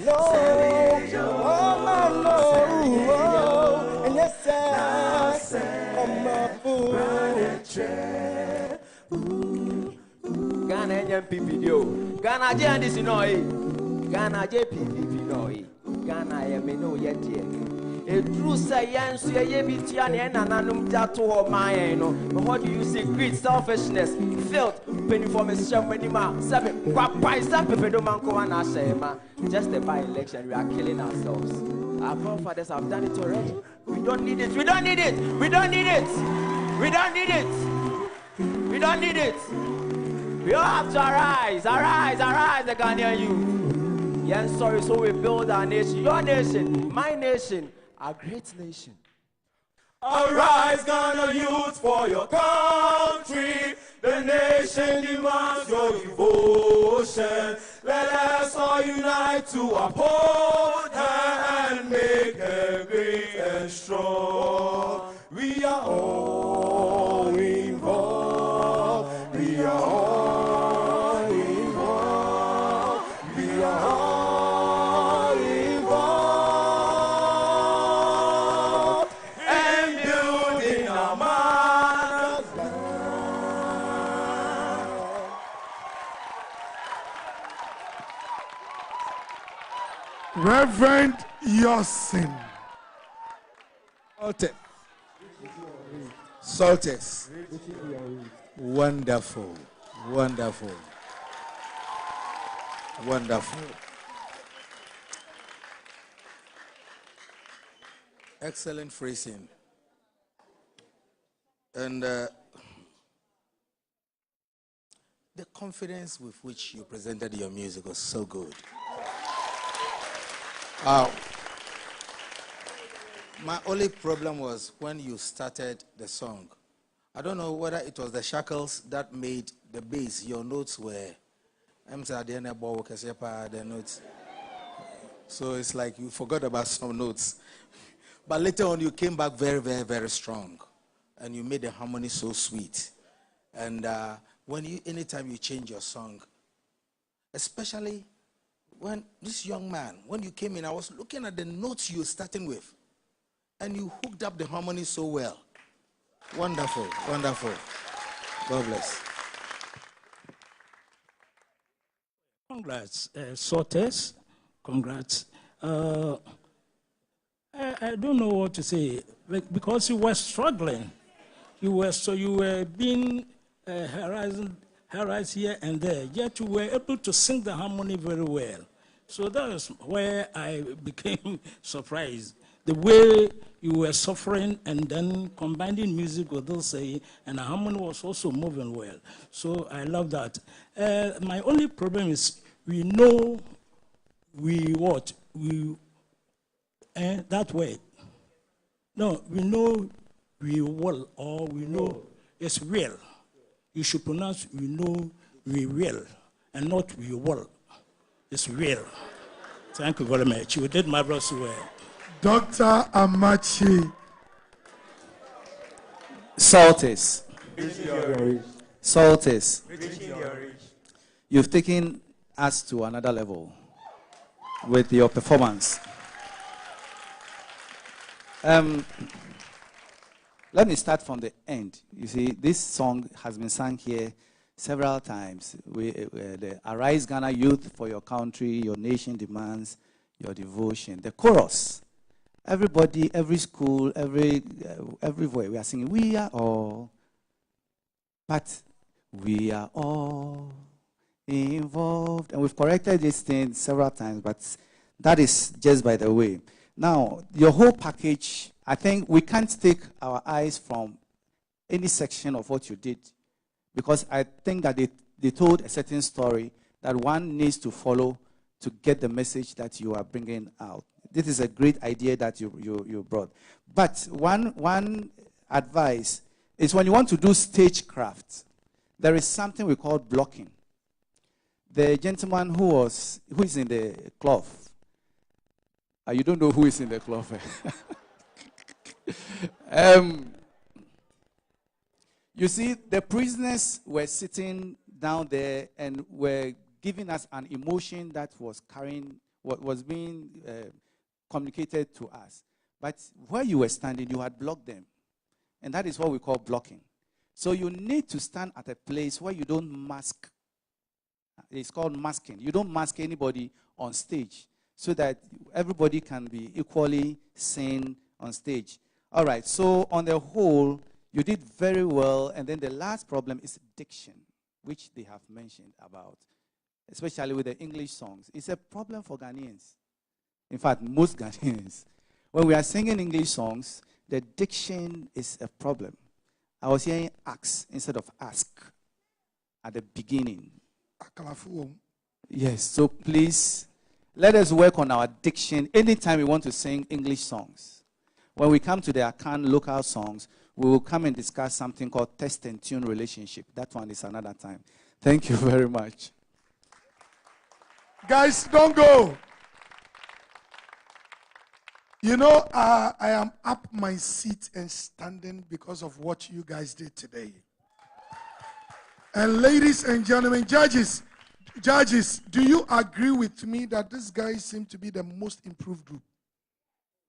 yes, Ghana NPPD. Ghana JNDC no Ghana JPPP no Ghana no yet. A true science, ye be tiani and ananum jatu or my no. But what do you see? Greed, selfishness, filth, penny for Miss Shamanima, seven, quack, some pedomanco and Ashema. Just a by election, we are killing ourselves. Our forefathers have done it already. We don't need it, we don't need it, we don't need it, we don't need it, we don't need it. We all have to arise, the Ghanaian youth. Yes, sorry, so we build our nation, your nation, my nation. Our great nation. Arise, Ghana youth, for your country. The nation demands your devotion. Let us all unite to uphold her and make her great and strong. We are all involved. We are all involved. We are all involved. And building our mother's land. Reverend Yosin. Salters. Wonderful. Wonderful. Wonderful. Excellent phrasing. And the confidence with which you presented your music was so good. My only problem was when you started the song. I don't know whether it was the shackles that made the bass. Your notes were, the notes. So it's like you forgot about some notes. But later on, you came back very, very, very strong. And you made the harmony so sweet. And anytime you change your song, especially when this young man, when you came in, I was looking at the notes you were starting with. And you hooked up the harmony so well. Wonderful, wonderful. God bless. Congrats, Sortes. Congrats. I don't know what to say because you were struggling. You were being harassed here and there. Yet you were able to sing the harmony very well. So that is where I became surprised. The way you were suffering and then combining music with those saying, and the harmony was also moving well. So I love that. My only problem is we know that word. No, we know we will, or we know it's real. You should pronounce we know we will and not we will. It's real. Thank you very much. You did marvelous well. Dr. Amachi. Saltis. Saltis. You've taken us to another level with your performance. Let me start from the end. You see, this song has been sung here several times. The Arise Ghana Youth, for your country, your nation demands your devotion. The chorus. Everybody, every school, everywhere, we are singing, we are all. But we are all involved. And we've corrected this thing several times, but that is just by the way. Now, your whole package, I think we can't take our eyes from any section of what you did, because I think that they told a certain story that one needs to follow to get the message that you are bringing out. This is a great idea that you brought. But one advice is when you want to do stagecraft, there is something we call blocking. The gentleman who is in the cloth, you don't know who is in the cloth. You see, the prisoners were sitting down there and were giving us an emotion that was carrying, what was being communicated to us. But where you were standing, you had blocked them. And that is what we call blocking. So you need to stand at a place where you don't mask. It's called masking. You don't mask anybody on stage so that everybody can be equally seen on stage. All right, so on the whole, you did very well. And then the last problem is diction, which they have mentioned about, especially with the English songs. It's a problem for Ghanaians. In fact, most Ghanaians. When we are singing English songs, the diction is a problem. I was hearing ask instead of ask at the beginning. Yes, so please, let us work on our diction anytime we want to sing English songs. When we come to the Akan local songs, we will come and discuss something called test and tune relationship. That one is another time. Thank you very much. Guys, don't go. You know, I am up my seat and standing because of what you guys did today. And ladies and gentlemen, judges, do you agree with me that these guys seem to be the most improved group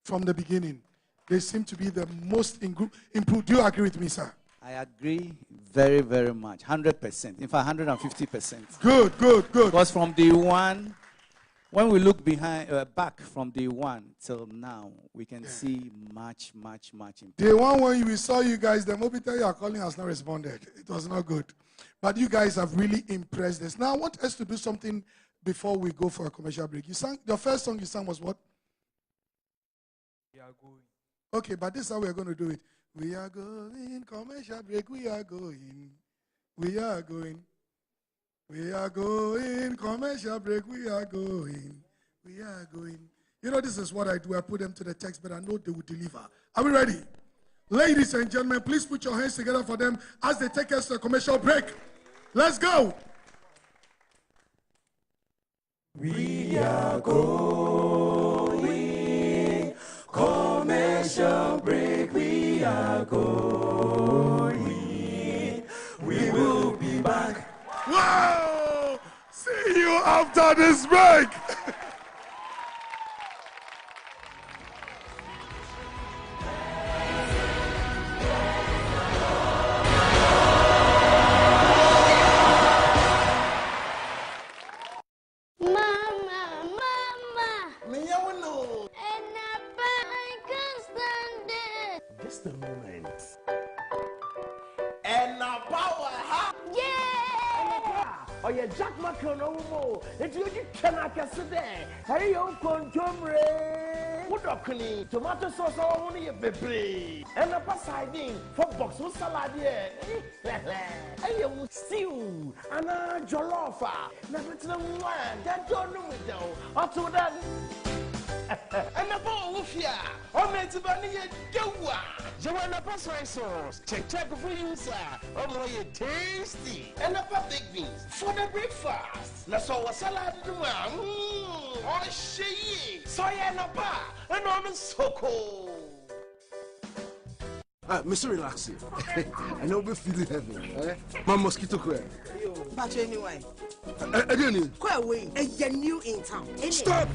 from the beginning? They seem to be the most improved. Do you agree with me, sir? I agree very, very much. 100%. In fact, 150%. Good. Because from day one, when we look back from day one till now, we can see much improvement. Day one, when we saw you guys, the mobile you are calling has not responded. It was not good. But you guys have really impressed us. Now, I want us to do something before we go for a commercial break. You sang, the first song you sang was what? We are going. Okay, but this is how we are going to do it. We are going, commercial break, we are going. We are going. We are going, commercial break, we are going. We are going. You know, this is what I do. I put them to the text, but I know they will deliver. Are we ready? Ladies and gentlemen, please put your hands together for them as they take us to a commercial break. Let's go. We are going, commercial break, we are going. We will be back. Wow! See you after this break. Just a moment. And now power, huh? Yeah! Oh, yeah, Jack Macron, it's you can I can sit there. Hey, you contumely. What a clean tomato sauce on your baby. And a passiding for box with salad, yeah. Hey, you stew and a jollofa. Never to the one that don't know it though. Up to that. And a ball of ya. Oh, meant to bunny a joa. Joanna Passway sauce. Check for you, sir. Oh, boy, tasty. And a big beans for the breakfast. Let's all a salad to the man. Oh, she. Soy and a bar. And I'm so cold. Mr. Relaxing. I know we're feeling heavy. My mosquito queer. But anyway. Again, quite away. And you're new in town. Stop!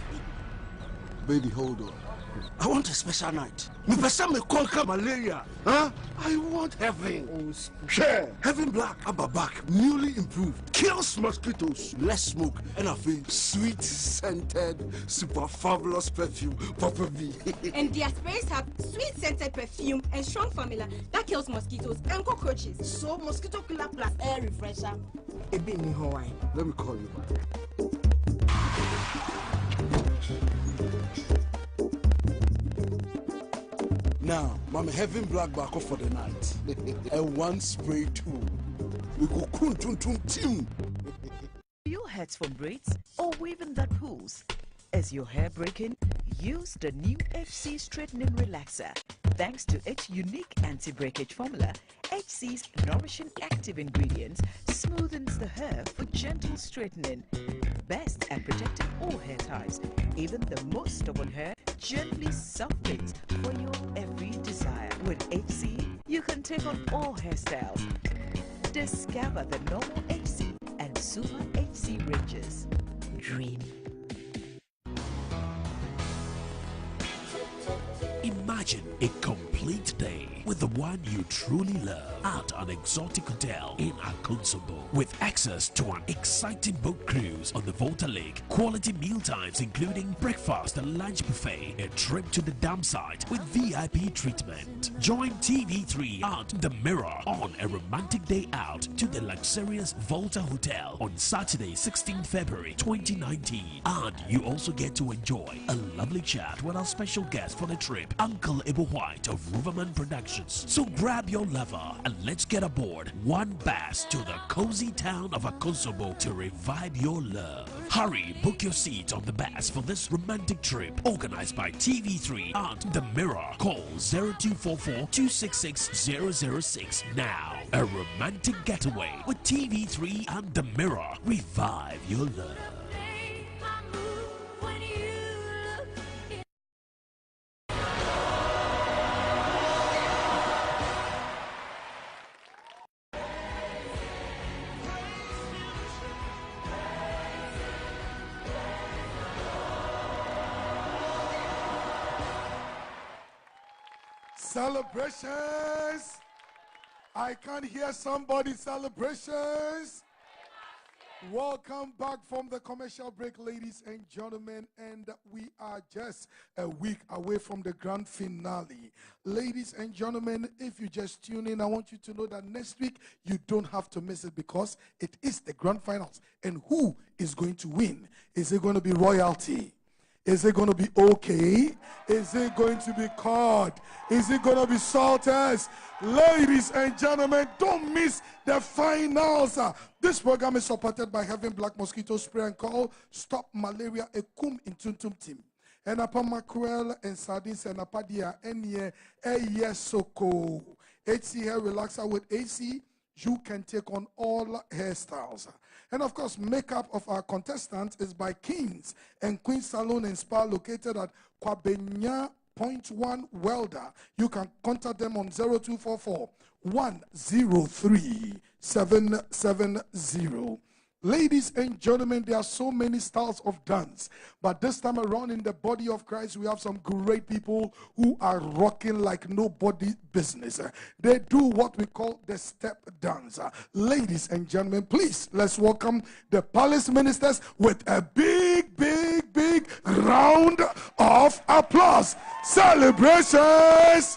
Baby, hold on. I want a special night. Me person me conquer malaria. Huh? I want heaven. Share. Heaven Black Ababak, newly improved. Kills mosquitoes. Less smoke. And I feel sweet scented, super fabulous perfume. Papa V. And their sprays have sweet scented perfume and strong formula that kills mosquitoes and cockroaches. So mosquito killer plus air refresher. Ebi ni Hawaii. Let me call you back. Now, Mama Heaven Black back off for the night. And one spray too. We go kun tun tun tim. Your heads from braids or weaving that pulls. Is your hair breaking? Use the new HC Straightening Relaxer. Thanks to its unique anti-breakage formula, HC's nourishing active ingredients smoothens the hair for gentle straightening. Best at protecting all hair types, even the most stubborn hair gently softens for your every desire. With HC, you can take on all hairstyles. Discover the normal HC and super HC ranges. Dream. Imagine a complete day with the one you truly love at an exotic hotel in Akonsobo, with access to an exciting boat cruise on the Volta Lake, quality meal times including breakfast and lunch buffet, a trip to the dam site with VIP treatment. Join TV3 at The Mirror on a romantic day out to the luxurious Volta Hotel on Saturday, 16 February 2019. And you also get to enjoy a lovely chat with our special guest for the trip, Uncle Ibo White of Riverman Productions. So grab your lover and let's get aboard one bass to the cozy town of Akonsobo to revive your love. Hurry, book your seat on the bass for this romantic trip organized by TV3 at The Mirror. Call 0244-266-006 now. A romantic getaway with TV3 and The Mirror. Revive your love. Celebrations. I can't hear somebody. Celebrations. Welcome back from the commercial break, ladies and gentlemen, and we are just a week away from the grand finale. Ladies and gentlemen, if you just tune in, I want you to know that next week you don't have to miss it because it is the grand finals. And who is going to win? Is it going to be royalty? Is it going to be okay? Is it going to be cod? Is it going to be salters? Ladies and gentlemen, don't miss the finals. This program is supported by Heaven Black Mosquito Spray and Call Stop Malaria Ekum in Tuntum Team. And upon mackerel and sardines and apadia enye soko. HC Hair Relaxer with AC. You can take on all hairstyles. And of course, makeup of our contestants is by Kings and Queens Salon and Spa located at Kwabenya Point 1 Welder. You can contact them on 0244 103 770. Ladies and gentlemen, there are so many styles of dance, but this time around in the body of Christ, we have some great people who are rocking like nobody business. They do what we call the step dance. Ladies and gentlemen, please, let's welcome the Palace Ministers with a big, big, big round of applause. Celebrations!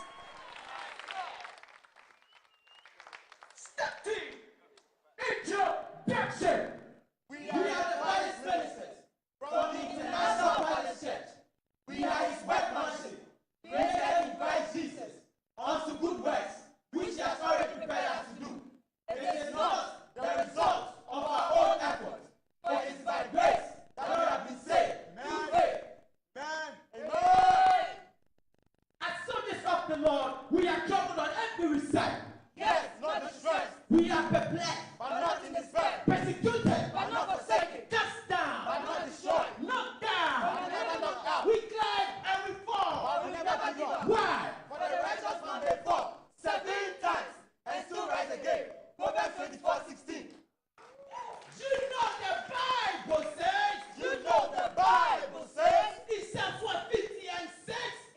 Step team, introduction. We are the Palace Ministers from the International Palace Church. We are his workmanship, created in Christ Jesus, unto good works, which he has already prepared us to do. It is not the result of our own efforts, but it is by grace that we have been saved through faith. Amen. Amen. As soldiers of the Lord, we are troubled on every side. Yes, not distressed. We are perplexed, but not in despair. Persecuted, but not forsaken. Cast down, but not destroyed. Knocked down, but never knocked out. We climb and we fall, but we never give up. Why? For the righteous man may fall 7 times and still rise again. Proverbs 24:16. You know the Bible says. You know the Bible says. Psalm 150:6.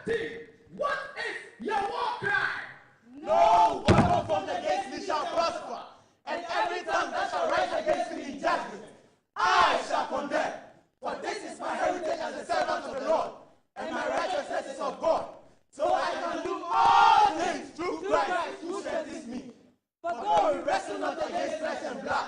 team, what is your war cry? No weapon formed against me shall prosper, and every tongue that shall rise against me in judgment, I shall condemn. For this is my heritage as a servant of the Lord, and my righteousness is of God. So I can do all things through Christ who strengthens me. For though we wrestle not against flesh and blood,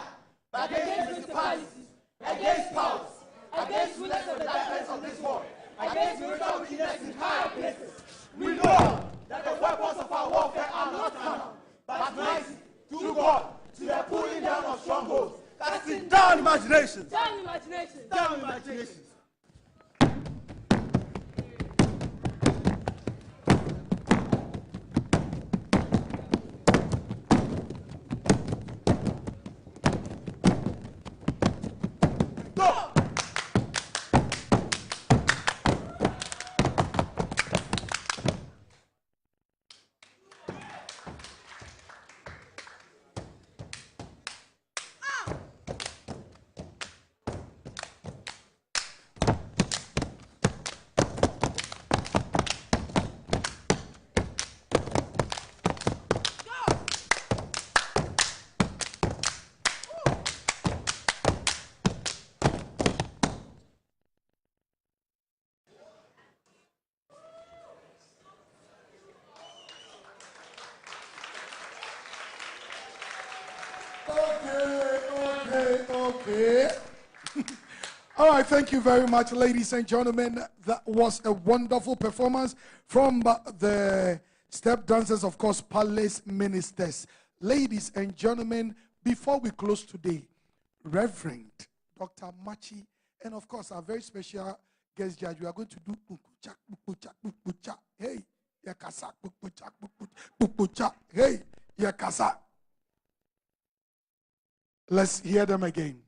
but against principalities, against powers, against rulers of the darkness of this world, against spiritual wickedness in high places. We know that the weapons of our warfare are not carnal, but mighty through God to the pulling down of strongholds, casting down imaginations, down imaginations, down imaginations. Okay. All right, thank you very much, ladies and gentlemen. That was a wonderful performance from the step dancers, of course, Palace Ministers. Ladies and gentlemen, before we close today, Reverend Dr. Machi, and of course, our very special guest judge, we are going to do Pupucha. Hey, Yakasa, Pupucha. Hey, Yakasa. Let's hear them again.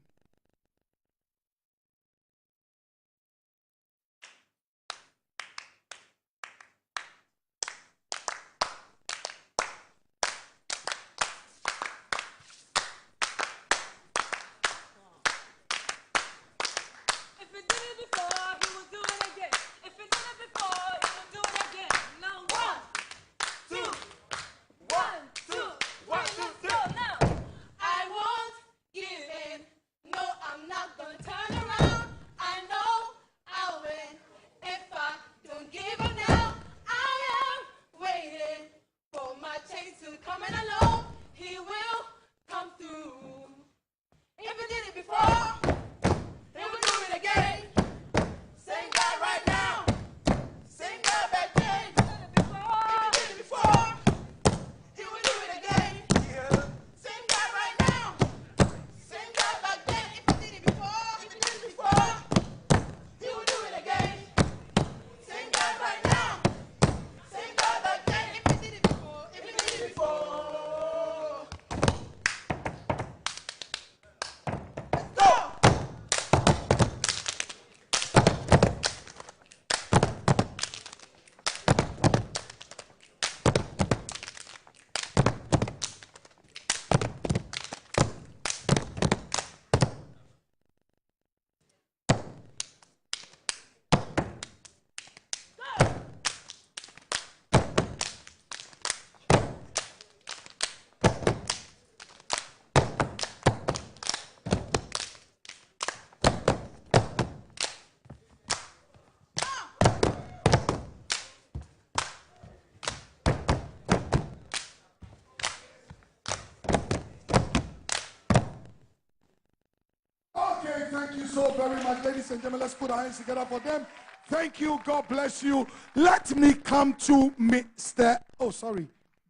Thank you so very much, ladies and gentlemen. Let's put our hands together for them. Thank you. God bless you. Let me come to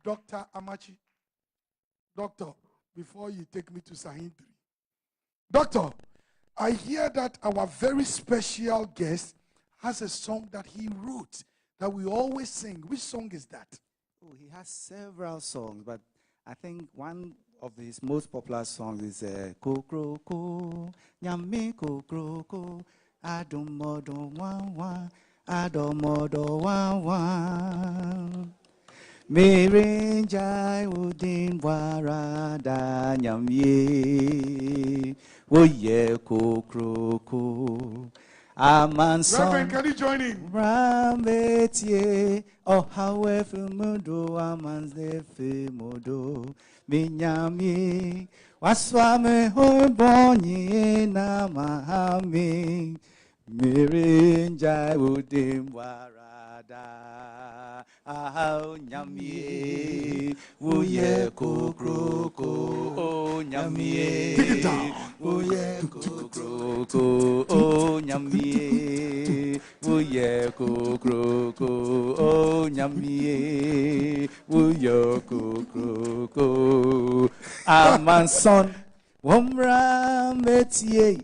Dr. Amachi. Doctor, before you take me to Sahindri. Doctor, I hear that our very special guest has a song that he wrote that we always sing. Which song is that? Oh, he has several songs, but I think one of his most popular songs is Kokroko, Nyame Kokroko, Adomodo Wan Adomodo Wan Merenjai Udin Warada Nyamye Woye Kokroko Reverend, can you join in? Rambetie, oh however mudo amanze modo minyami waswame horbonyi na mahami mirinja udim warada ahau nyami wuye kukroko oh nyami wuye kukroko oh nyami wuye kukroko oh nyami wuye kukroko amanson womra metie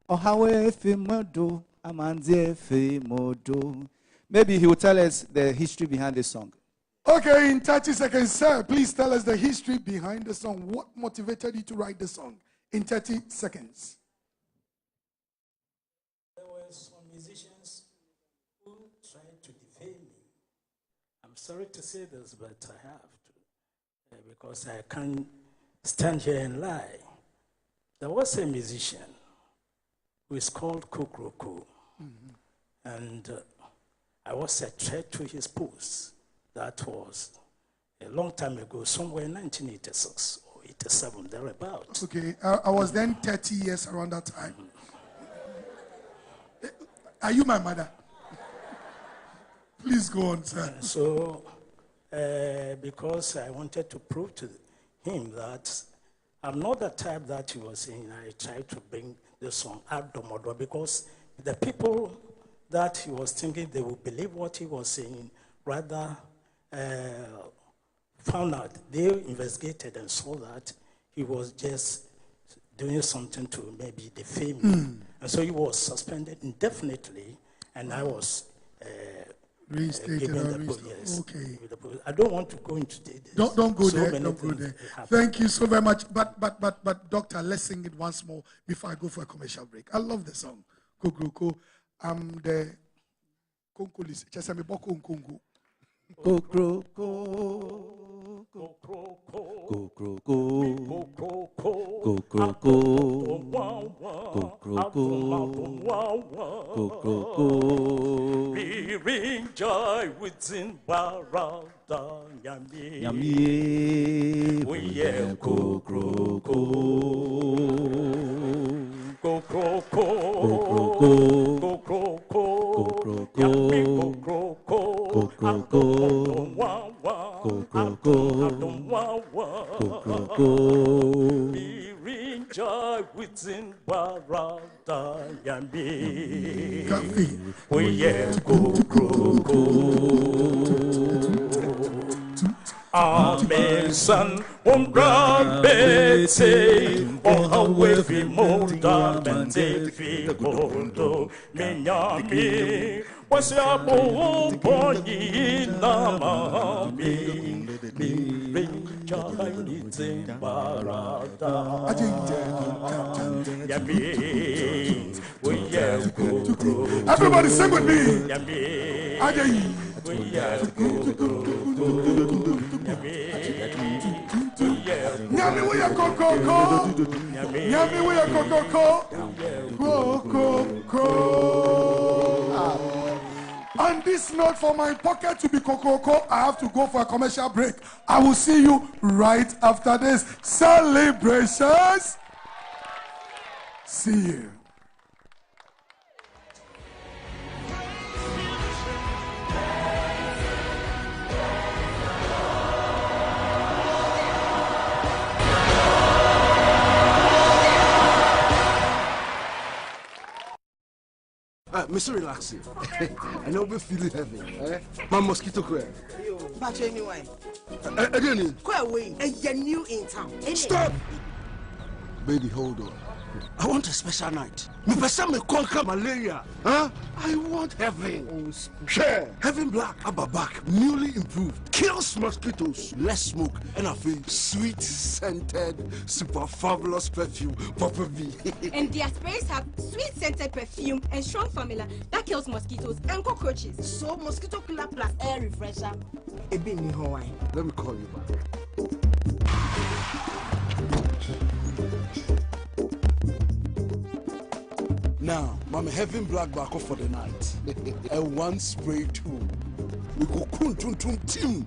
ohawe fimodo amanze fimodo. Maybe he will tell us the history behind this song. Okay, in 30 seconds, sir, please tell us the history behind the song. What motivated you to write the song? In 30 seconds. There were some musicians who tried to defame me. I'm sorry to say this, but I have to, because I can't stand here and lie. There was a musician who is called Kukroko, and I was a threat to his post. That was a long time ago, somewhere in 1986 or 87, thereabouts. Okay, I was then 30 years around that time. Are you my mother? Please go on, sir. So, because I wanted to prove to him that I'm not the type that he was saying, I tried to bring the song out the model, because the people that he was thinking they would believe what he was saying, rather found out, they investigated and saw that he was just doing something to maybe defame me. And so he was suspended indefinitely, and I was reinstated. Okay. I don't want to go into details. Don't go there. Don't go there. Thank you so very much. But doctor, let's sing it once more before I go for a commercial break. I love the song. Kukroko. I'm the Konkolis. Chesame Boko Nkongo. Kukroko. Kukroko. Kukroko. Kukroko. Joy within Barada Yami. We are Kukroko. Kukroko. Joy within Barada Yambi. We are Kukroko. Amen, son, bete, hawe fi molda mente fi kondo, minyami, wasiapo ponyi namami, rinja hainite barada, yami, we are. Everybody sing with me. Yami, Nyami we are Kokoko. Nyami we are Kokoko. Kokoko. On this note, for my pocket to be Kokoko, I have to go for a commercial break. I will see you right after this. Celebrations. See you. Mr. Relaxing. I know we're feeling heavy. My mosquito queer. But anyway. Again. Quite away. You're new in town. Stop! Baby, hold on. I want a special night. Me person me conquer malaria. Huh? I want heaven. Share. Heaven black, ababak, newly improved. Kills mosquitoes. Less smoke. And I feel sweet scented, super fabulous perfume. Papa B. And their sprays have sweet scented perfume and strong formula that kills mosquitoes and cockroaches. So mosquito killer plus air refresher. Let me call you back. Now, Mama, having black back for the night. And one spray too. We go tum team.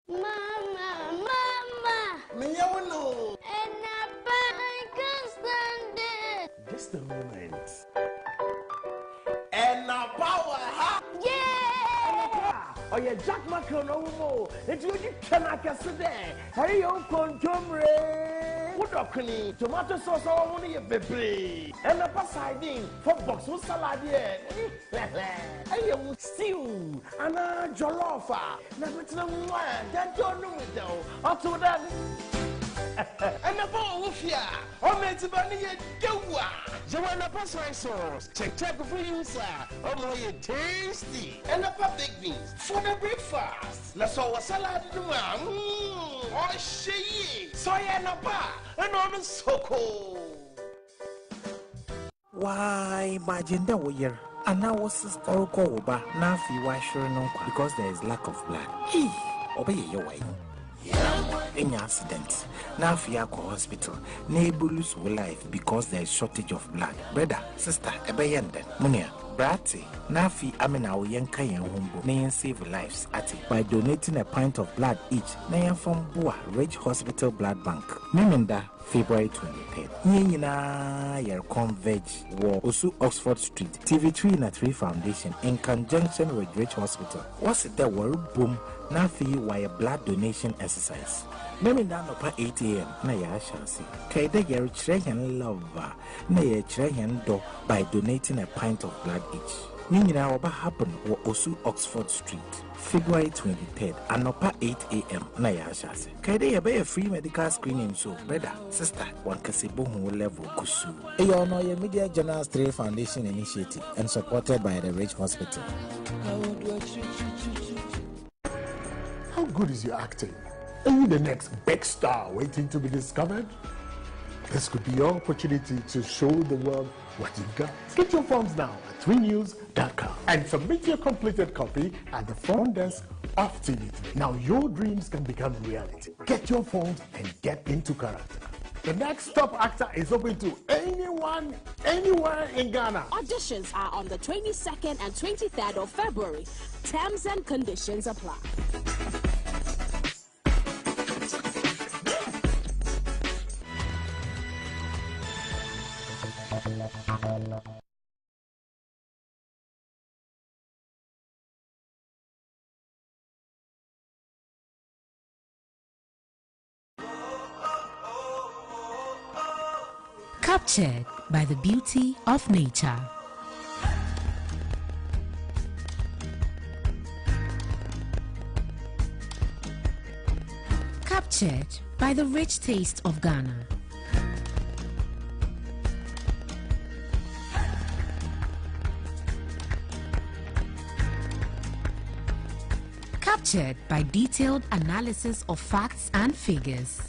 Mama! Me, you know. And I can't stand it. Just a moment. And now power, huh? Yeah! Oh, yeah, Jack Macron, no more. It's you cannot sit there. Hey, you contumely. What a tomato sauce, only a baby. And a passiding for box with salad. Hey, you stew. And a jollofa. Never to one. That don't know it though. Up to that. And a ball of ya. Oh, it's about you. You want a pasta sauce? Check for you, sir. Oh, you're tasty. And a big beans for the breakfast. Let's all a salad in the one. Oh, she. Soy and a bar. And on the soko. Why, imagine that we're and now was historical over now if you are sure no because there is lack of blood. Hey, obey your way. Any accident now if you are hospital neighbors will life because there is shortage of blood. Brother, sister, ebayende munia brati nafi amena uyenka yen humbo na save lives at by donating a pint of blood each na from Bua Ridge Hospital Blood Bank. Memenda February 23rd. Nyina yer converge war Osu Oxford Street, TV3 Foundation in conjunction with Ridge Hospital. What's it that were boom na fi wire blood donation exercise. Memenda no pa 8 a.m. na ya shall see. Kaida yer chrehan love na yer chrehan do by donating a pint of blood each. Nyina oba happen wo Osu Oxford Street, February 23rd, anopa 8 a.m. na ya shall see. Kaida yer be a free medical screening so brother, sister, one kasebo hu level kusu. Eyo no ye Media Journals 3 Foundation initiative and supported by the Ridge Hospital. How good is your acting? Are you the next big star waiting to be discovered? This could be your opportunity to show the world what you've got. Get your forms now at 3news.com and submit your completed copy at the front desk of TV3. Now your dreams can become reality. Get your forms and get into character. The next top actor is open to anyone, anywhere in Ghana. Auditions are on the 22nd and 23rd of February. Terms and conditions apply. Captured by the beauty of nature. Captured by the rich taste of Ghana. Captured by detailed analysis of facts and figures.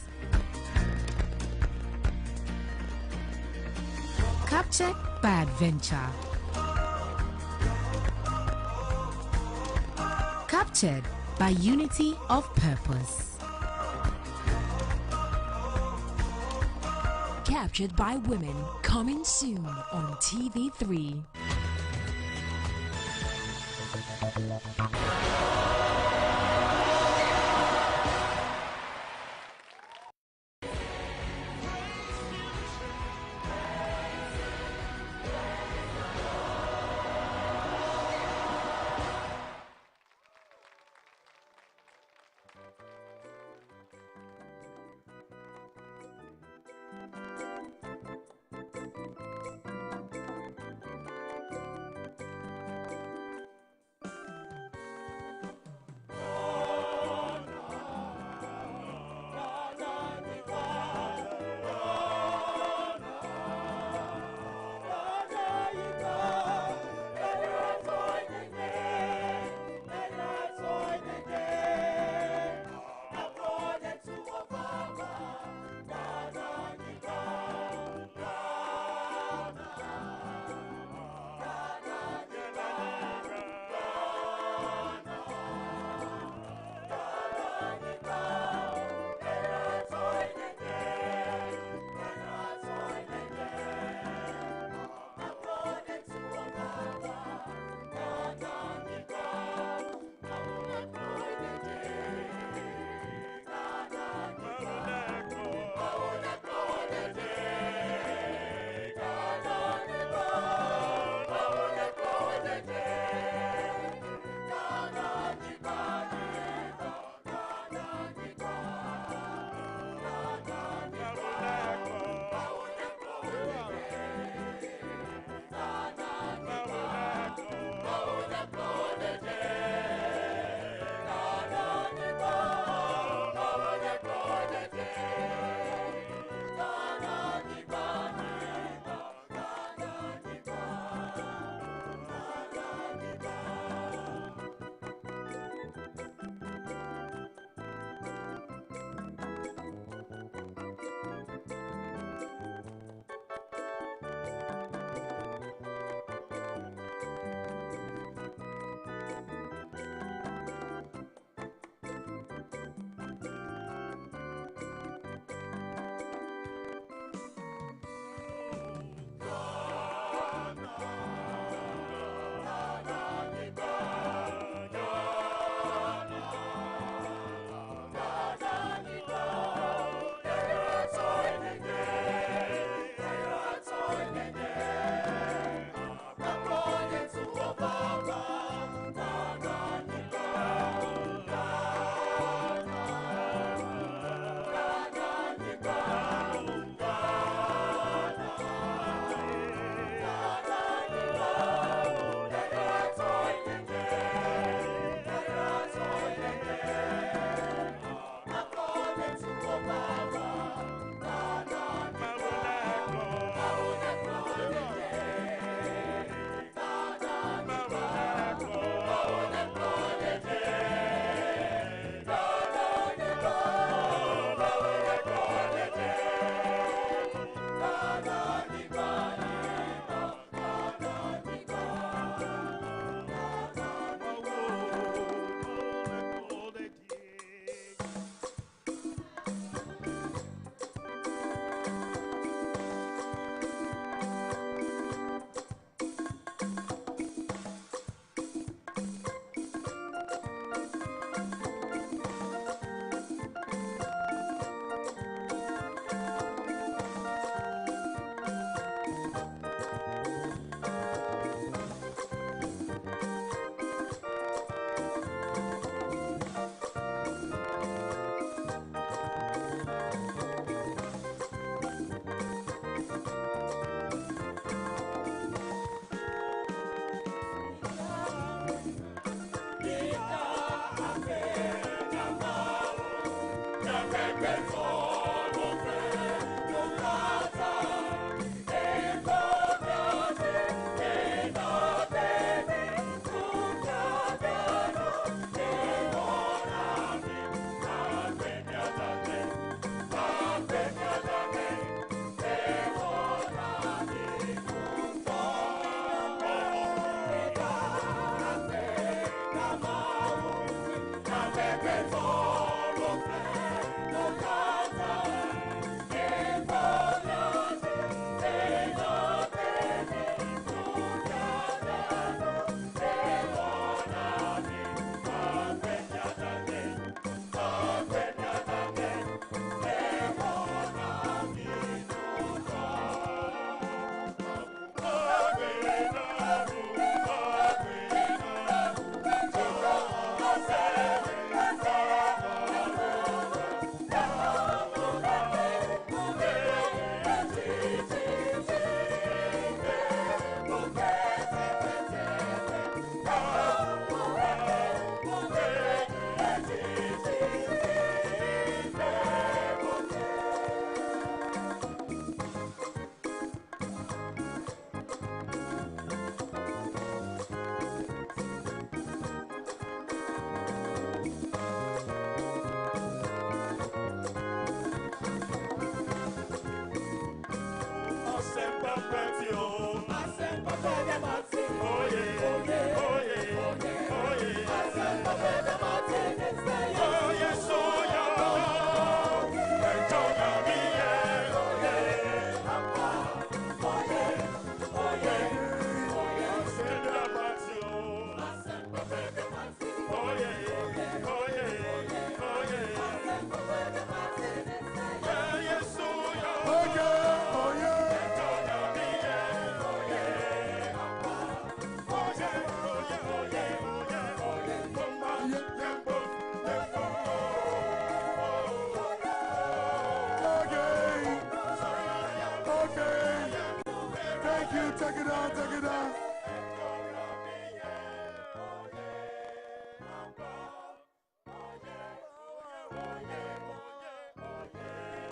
Captured by adventure. Captured by unity of purpose. Captured by women, coming soon on TV3.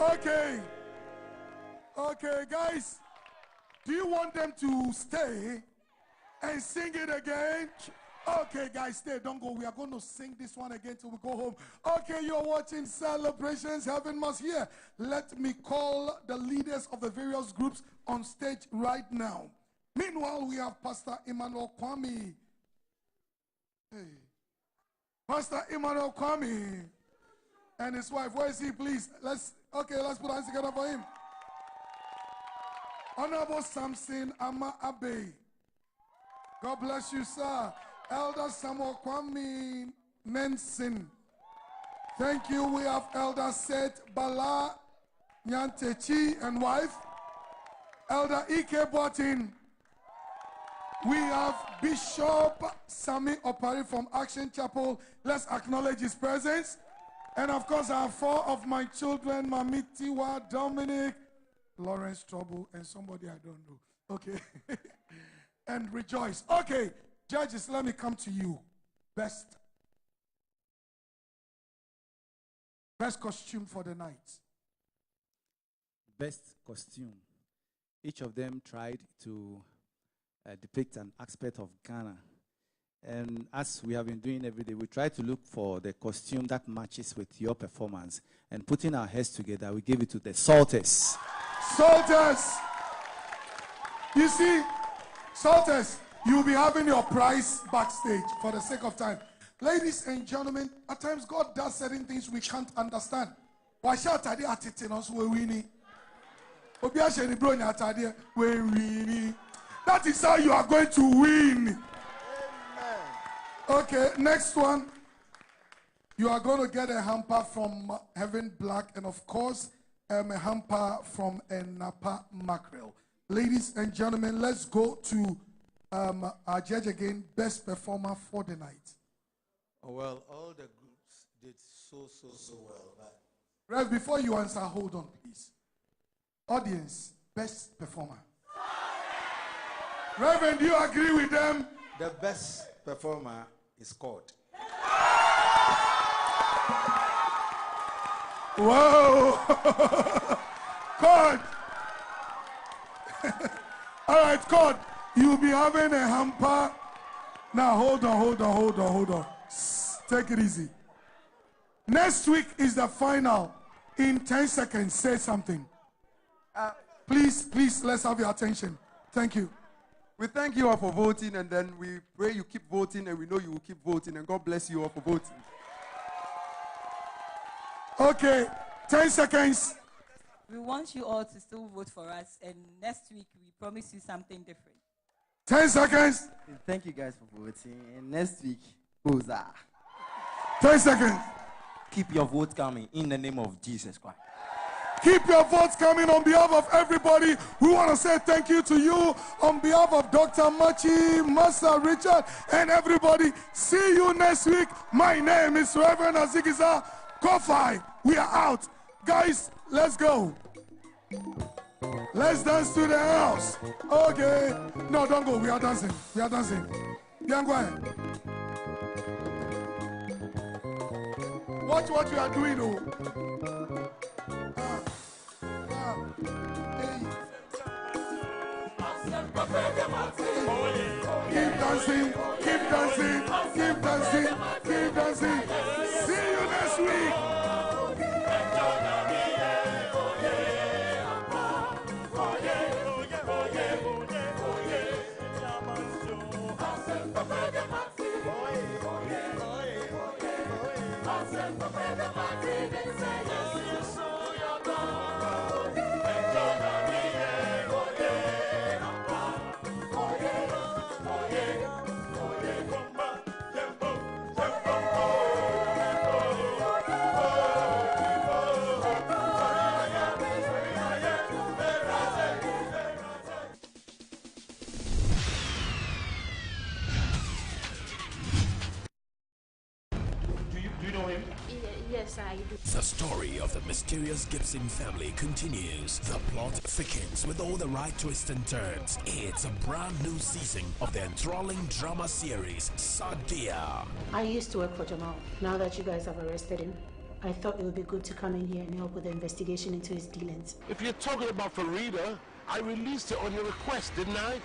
Okay. Okay, guys. Do you want them to stay and sing it again? Okay, guys, stay. Don't go. We are going to sing this one again till we go home. Okay, you're watching Celebrations Heaven Must Hear. Let me call the leaders of the various groups on stage right now. Meanwhile, we have Pastor Emmanuel Kwame. Hey. Pastor Emmanuel Kwame and his wife. Where is he, please? Let's put hands together for him. Honorable Samson Ama Abe. God bless you, sir. Elder Samuel Kwame Nenson. Thank you. We have Elder Seth Bala Nyantechi and wife. Elder Ike Boatin. We have Bishop Sami Opari from Action Chapel. Let's acknowledge his presence. And of course, I have 4 of my children, Mamitiwa, Dominic, Lawrence Trouble, and somebody I don't know. Okay. And Rejoice. Okay, judges, let me come to you. Best costume for the night. Best costume. Each of them tried to depict an aspect of Ghana. And as we have been doing every day, we try to look for the costume that matches with your performance. And putting our heads together, we give it to the Salters. Salters! You see, Salters, you'll be having your prize backstage for the sake of time. Ladies and gentlemen, at times God does certain things we can't understand. Why shout at the attitude we're winning? That is how you are going to win. Amen. Okay, next one. You are going to get a hamper from Heaven Black and, of course, a hamper from a Napa Mackerel. Ladies and gentlemen, let's go to our judge again, best performer for the night. Oh, well, all the groups did so well. But Rev, before you answer, hold on, please. Audience, best performer. Reverend, do you agree with them? The best performer is called. Whoa! God! All right, God, you'll be having a hamper. Now, hold on. Take it easy. Next week is the final. In 10 seconds, say something. Please, let's have your attention. Thank you. We thank you all for voting, and then we pray you keep voting, and we know you will keep voting, and God bless you all for voting. Okay, 10 seconds. We want you all to still vote for us, and next week we promise you something different. 10 seconds. Thank you guys for voting, and next week, Boza. 10 seconds. Keep your vote coming in the name of Jesus Christ. Keep your votes coming on behalf of everybody. We want to say thank you to you on behalf of Dr. Machi, Master Richard, and everybody. See you next week. My name is Reverend Azikiza Kofi. We are out. Guys, let's go. Let's dance to the house. Okay. No, don't go. We are dancing. Watch what you are doing, oh. Keep dancing. See you next week. Do you know him? Yes, I do. The story of the mysterious Gibson family continues. The plot thickens with all the right twists and turns. It's a brand new season of the enthralling drama series, Sadia. I used to work for Jamal. Now that you guys have arrested him, I thought it would be good to come in here and help with the investigation into his dealings. If you're talking about Farida, I released her on your request, didn't I?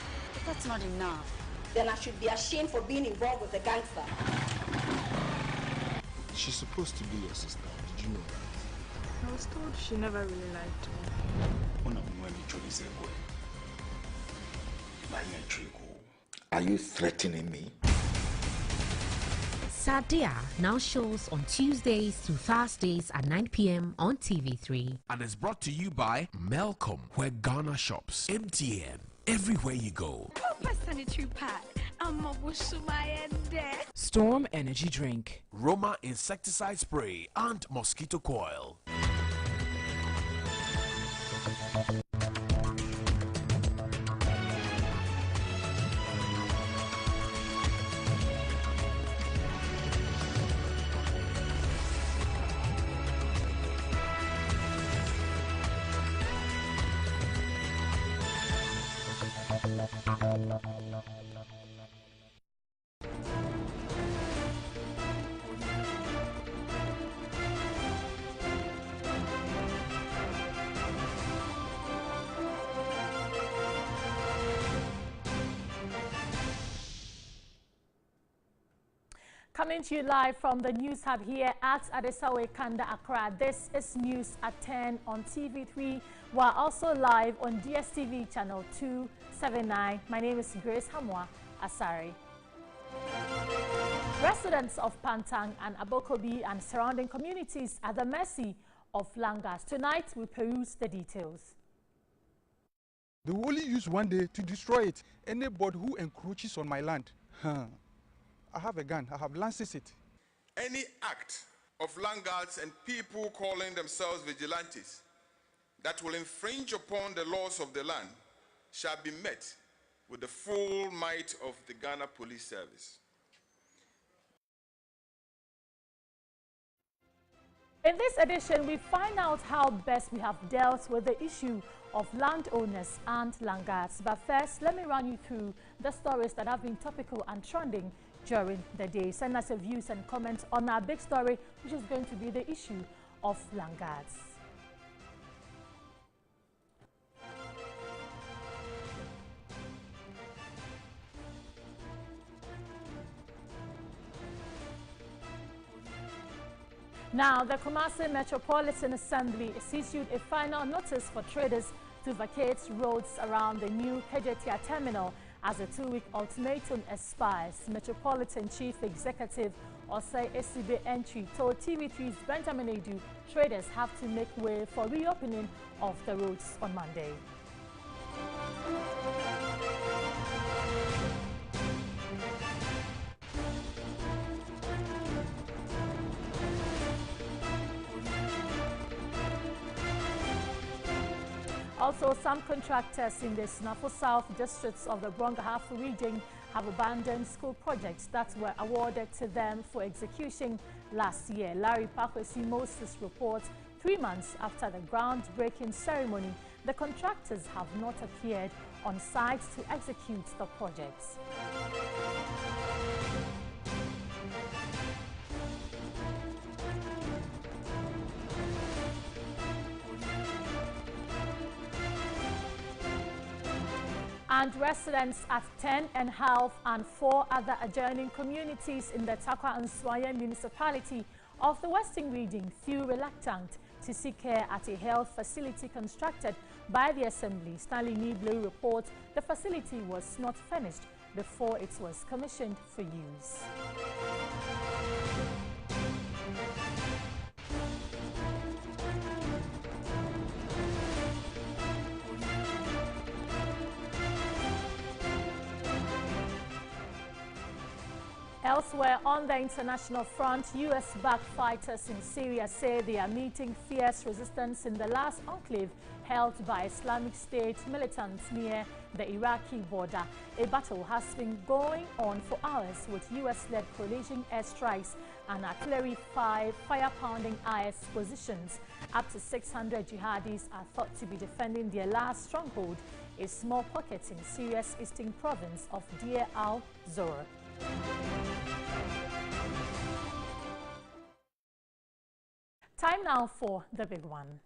That's not enough. Then I should be ashamed for being involved with a gangster. She's supposed to be your sister. Did you know that? I was told she never really liked me. Are you threatening me? Sadia now shows on Tuesdays to Thursdays at 9 p.m. on TV3. And is brought to you by Melcom, where Ghana shops. MTN, everywhere you go. Sanitary pad. Storm Energy Drink. Roma insecticide spray and mosquito coil. Coming to you live from the News Hub here at Adesawe Kanda, Accra. This is News at 10 on TV3. We're also live on DSTV channel 279. My name is Grace Hamwa Asari. Residents of Pantang and Abokobi and surrounding communities are at the mercy of Langas. Tonight, we peruse the details. They will only use one day to destroy it. Anybody who encroaches on my land, I have a gun, I have lances it. Any act of land guards and people calling themselves vigilantes that will infringe upon the laws of the land shall be met with the full might of the Ghana Police Service. In this edition, we find out how best we have dealt with the issue of landowners and land guards. But first, let me run you through the stories that have been topical and trending during the day. Send us your views and comments on our big story, which is going to be the issue of land guards. Now, the Kumasi Metropolitan Assembly has issued a final notice for traders to vacate roads around the new Kejetia terminal as a 2-week ultimatum expires. Metropolitan Chief Executive Osei Esibe Entry told TV3's Benjamin Edu traders have to make way for reopening of the roads on Monday. Also, some contractors in the Snafo South districts of the Brongahafu region have abandoned school projects that were awarded to them for execution last year. Larry Pakwesi Moses reports 3 months after the groundbreaking ceremony, the contractors have not appeared on site to execute the projects. And residents at 10 and Half and 4 other adjoining communities in the Takwa and Swaya municipality of the Western region feel reluctant to seek care at a health facility constructed by the Assembly. Stanley Niblu reports the facility was not finished before it was commissioned for use. Elsewhere on the international front, U.S.-backed fighters in Syria say they are meeting fierce resistance in the last enclave held by Islamic State militants near the Iraqi border. A battle has been going on for hours with U.S.-led coalition airstrikes and artillery 5 fire-pounding IS positions. Up to 600 jihadis are thought to be defending their last stronghold, a small pocket in Syria's eastern province of Deir al-Zor. Time now for the big one.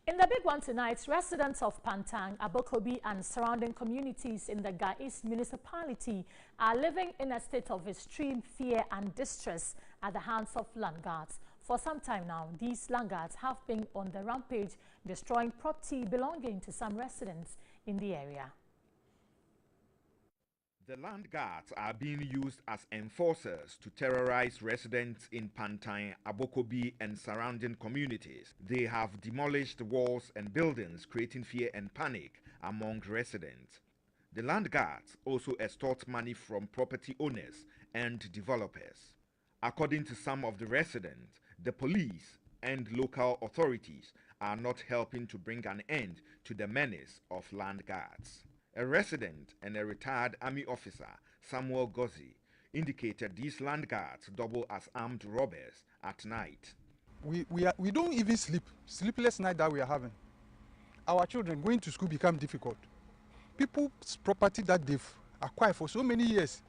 In the big one tonight, residents of Pantang, Abokobi and surrounding communities in the Ga East municipality are living in a state of extreme fear and distress at the hands of land guards. For some time now, these land guards have been on the rampage, destroying property belonging to some residents in the area. The land guards are being used as enforcers to terrorize residents in Pantang, Abokobi and surrounding communities. They have demolished walls and buildings, creating fear and panic among residents. The land guards also extort money from property owners and developers. According to some of the residents, the police and local authorities are not helping to bring an end to the menace of land guards. A resident and a retired army officer, Samuel Gozi, indicated these land guards double as armed robbers at night. We don't even sleep. Sleepless night that we are having. Our children going to school become difficult. People's property that they've acquired for so many years,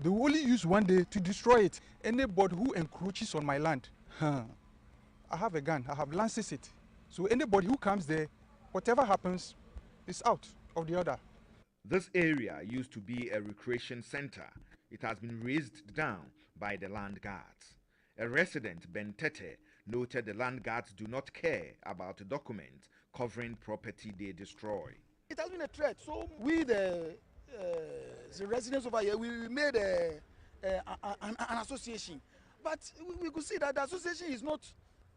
they will only use one day to destroy it. Anybody who encroaches on my land, I have a gun, I have lances it. So anybody who comes there, whatever happens, is out of the order. This area used to be a recreation center. It has been razed down by the land guards. A resident, Ben Tete, noted the land guards do not care about the documents covering property they destroy. It has been a threat. So we, the residents over here, we made an association. But we could see that the association is not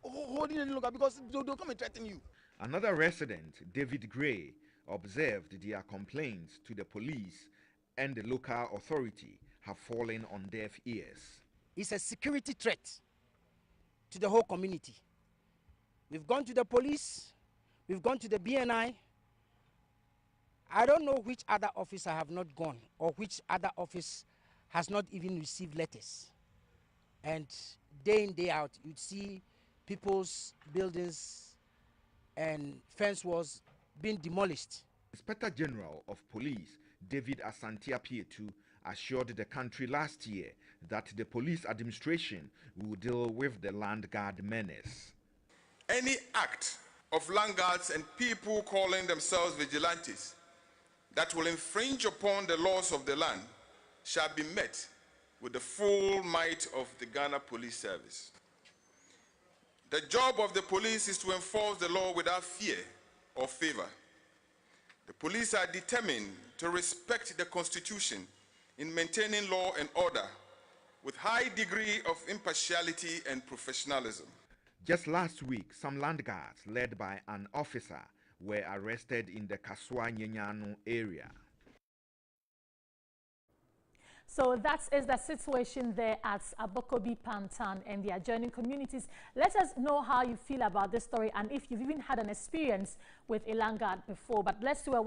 holding any longer because they'll come and threaten you. Another resident, David Gray, observed their complaints to the police and the local authority have fallen on deaf ears. It's a security threat to the whole community. We've gone to the police, we've gone to the BNI. I don't know which other office I have not gone or which other office has not even received letters. And day in, day out, you'd see people's buildings and fence walls being demolished. Inspector General of Police David Asantia Pietu assured the country last year that the police administration will deal with the land guard menace. Any act of land guards and people calling themselves vigilantes that will infringe upon the laws of the land shall be met with the full might of the Ghana Police Service. The job of the police is to enforce the law without fear or favor. The police are determined to respect the Constitution in maintaining law and order with high degree of impartiality and professionalism. Just last week, some land guards led by an officer were arrested in the Kaswa Nyenyano area. So that is the situation there at Abokobi, Pantan and the adjoining communities. Let us know how you feel about this story and if you've even had an experience with a land guard before. But let's do a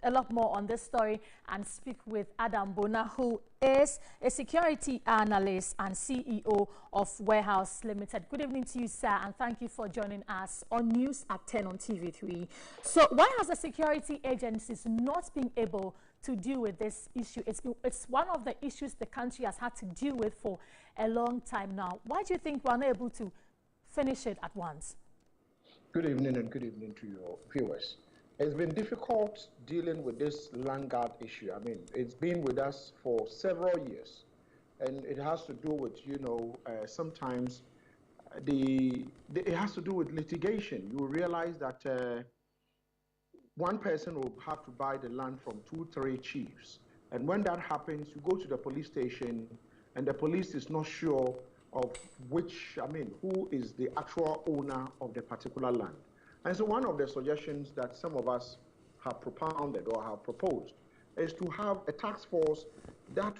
lot more on this story and speak with Adam Bona, who is a security analyst and CEO of Warehouse Limited. Good evening to you, sir, and thank you for joining us on News at 10 on TV3. So why has the security agencies not been able to deal with this issue? It's one of the issues the country has had to deal with for a long time now. Why do you think we're not able to finish it at once? Good evening and good evening to your viewers. It's been difficult dealing with this land guard issue. I mean, it's been with us for several years, and it has to do with, sometimes it has to do with litigation. You will realize that one person will have to buy the land from 2-3 chiefs. And when that happens, you go to the police station and the police is not sure of who is the actual owner of the particular land. And so one of the suggestions that some of us have propounded or have proposed is to have a task force that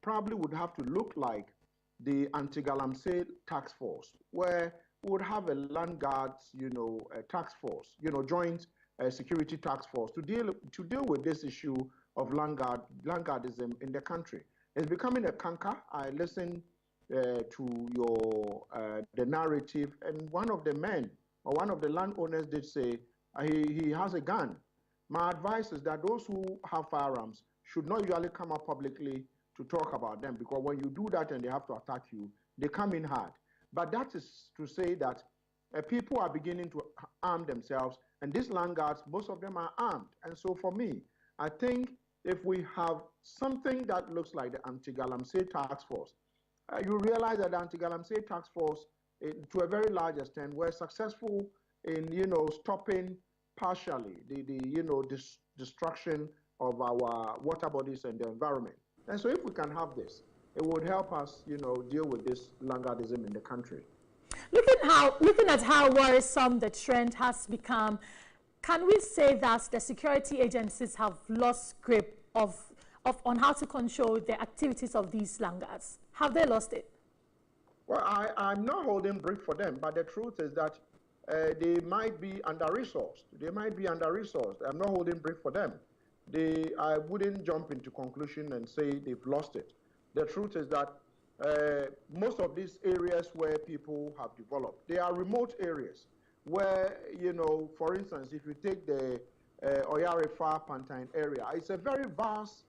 probably would have to look like the anti-galamsey task force, where we would have a land guards, a task force, joint security task force to deal with this issue of landguardism in the country. It's becoming a canker. I listened to the narrative, and one of the men or one of the landowners did say he has a gun. My advice is that those who have firearms should not usually come up publicly to talk about them, because when you do that and they have to attack you, they come in hard. But that is to say that people are beginning to arm themselves, and these land guards, most of them are armed. And so for me, I think if we have something that looks like the anti-galamsey task force, you realize that the anti-galamsey task force, to a very large extent, were successful in, stopping partially the destruction of our water bodies and the environment. And so if we can have this, it would help us, deal with this landguardism in the country. Looking at how worrisome the trend has become, can we say that the security agencies have lost grip on how to control the activities of these landguards? Have they lost it? Well, I'm not holding brief for them, but the truth is that they might be under-resourced. I'm not holding brief for them. I wouldn't jump into conclusion and say they've lost it. The truth is that most of these areas where people have developed, they are remote areas where, for instance, if you take the Oyarifa Pantine area, it's a very vast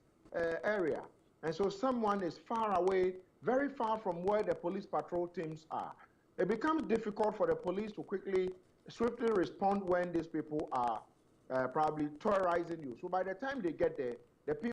area. And so someone is far away, very far from where the police patrol teams are. It becomes difficult for the police to swiftly respond when these people are probably terrorizing you. So by the time they get there, the people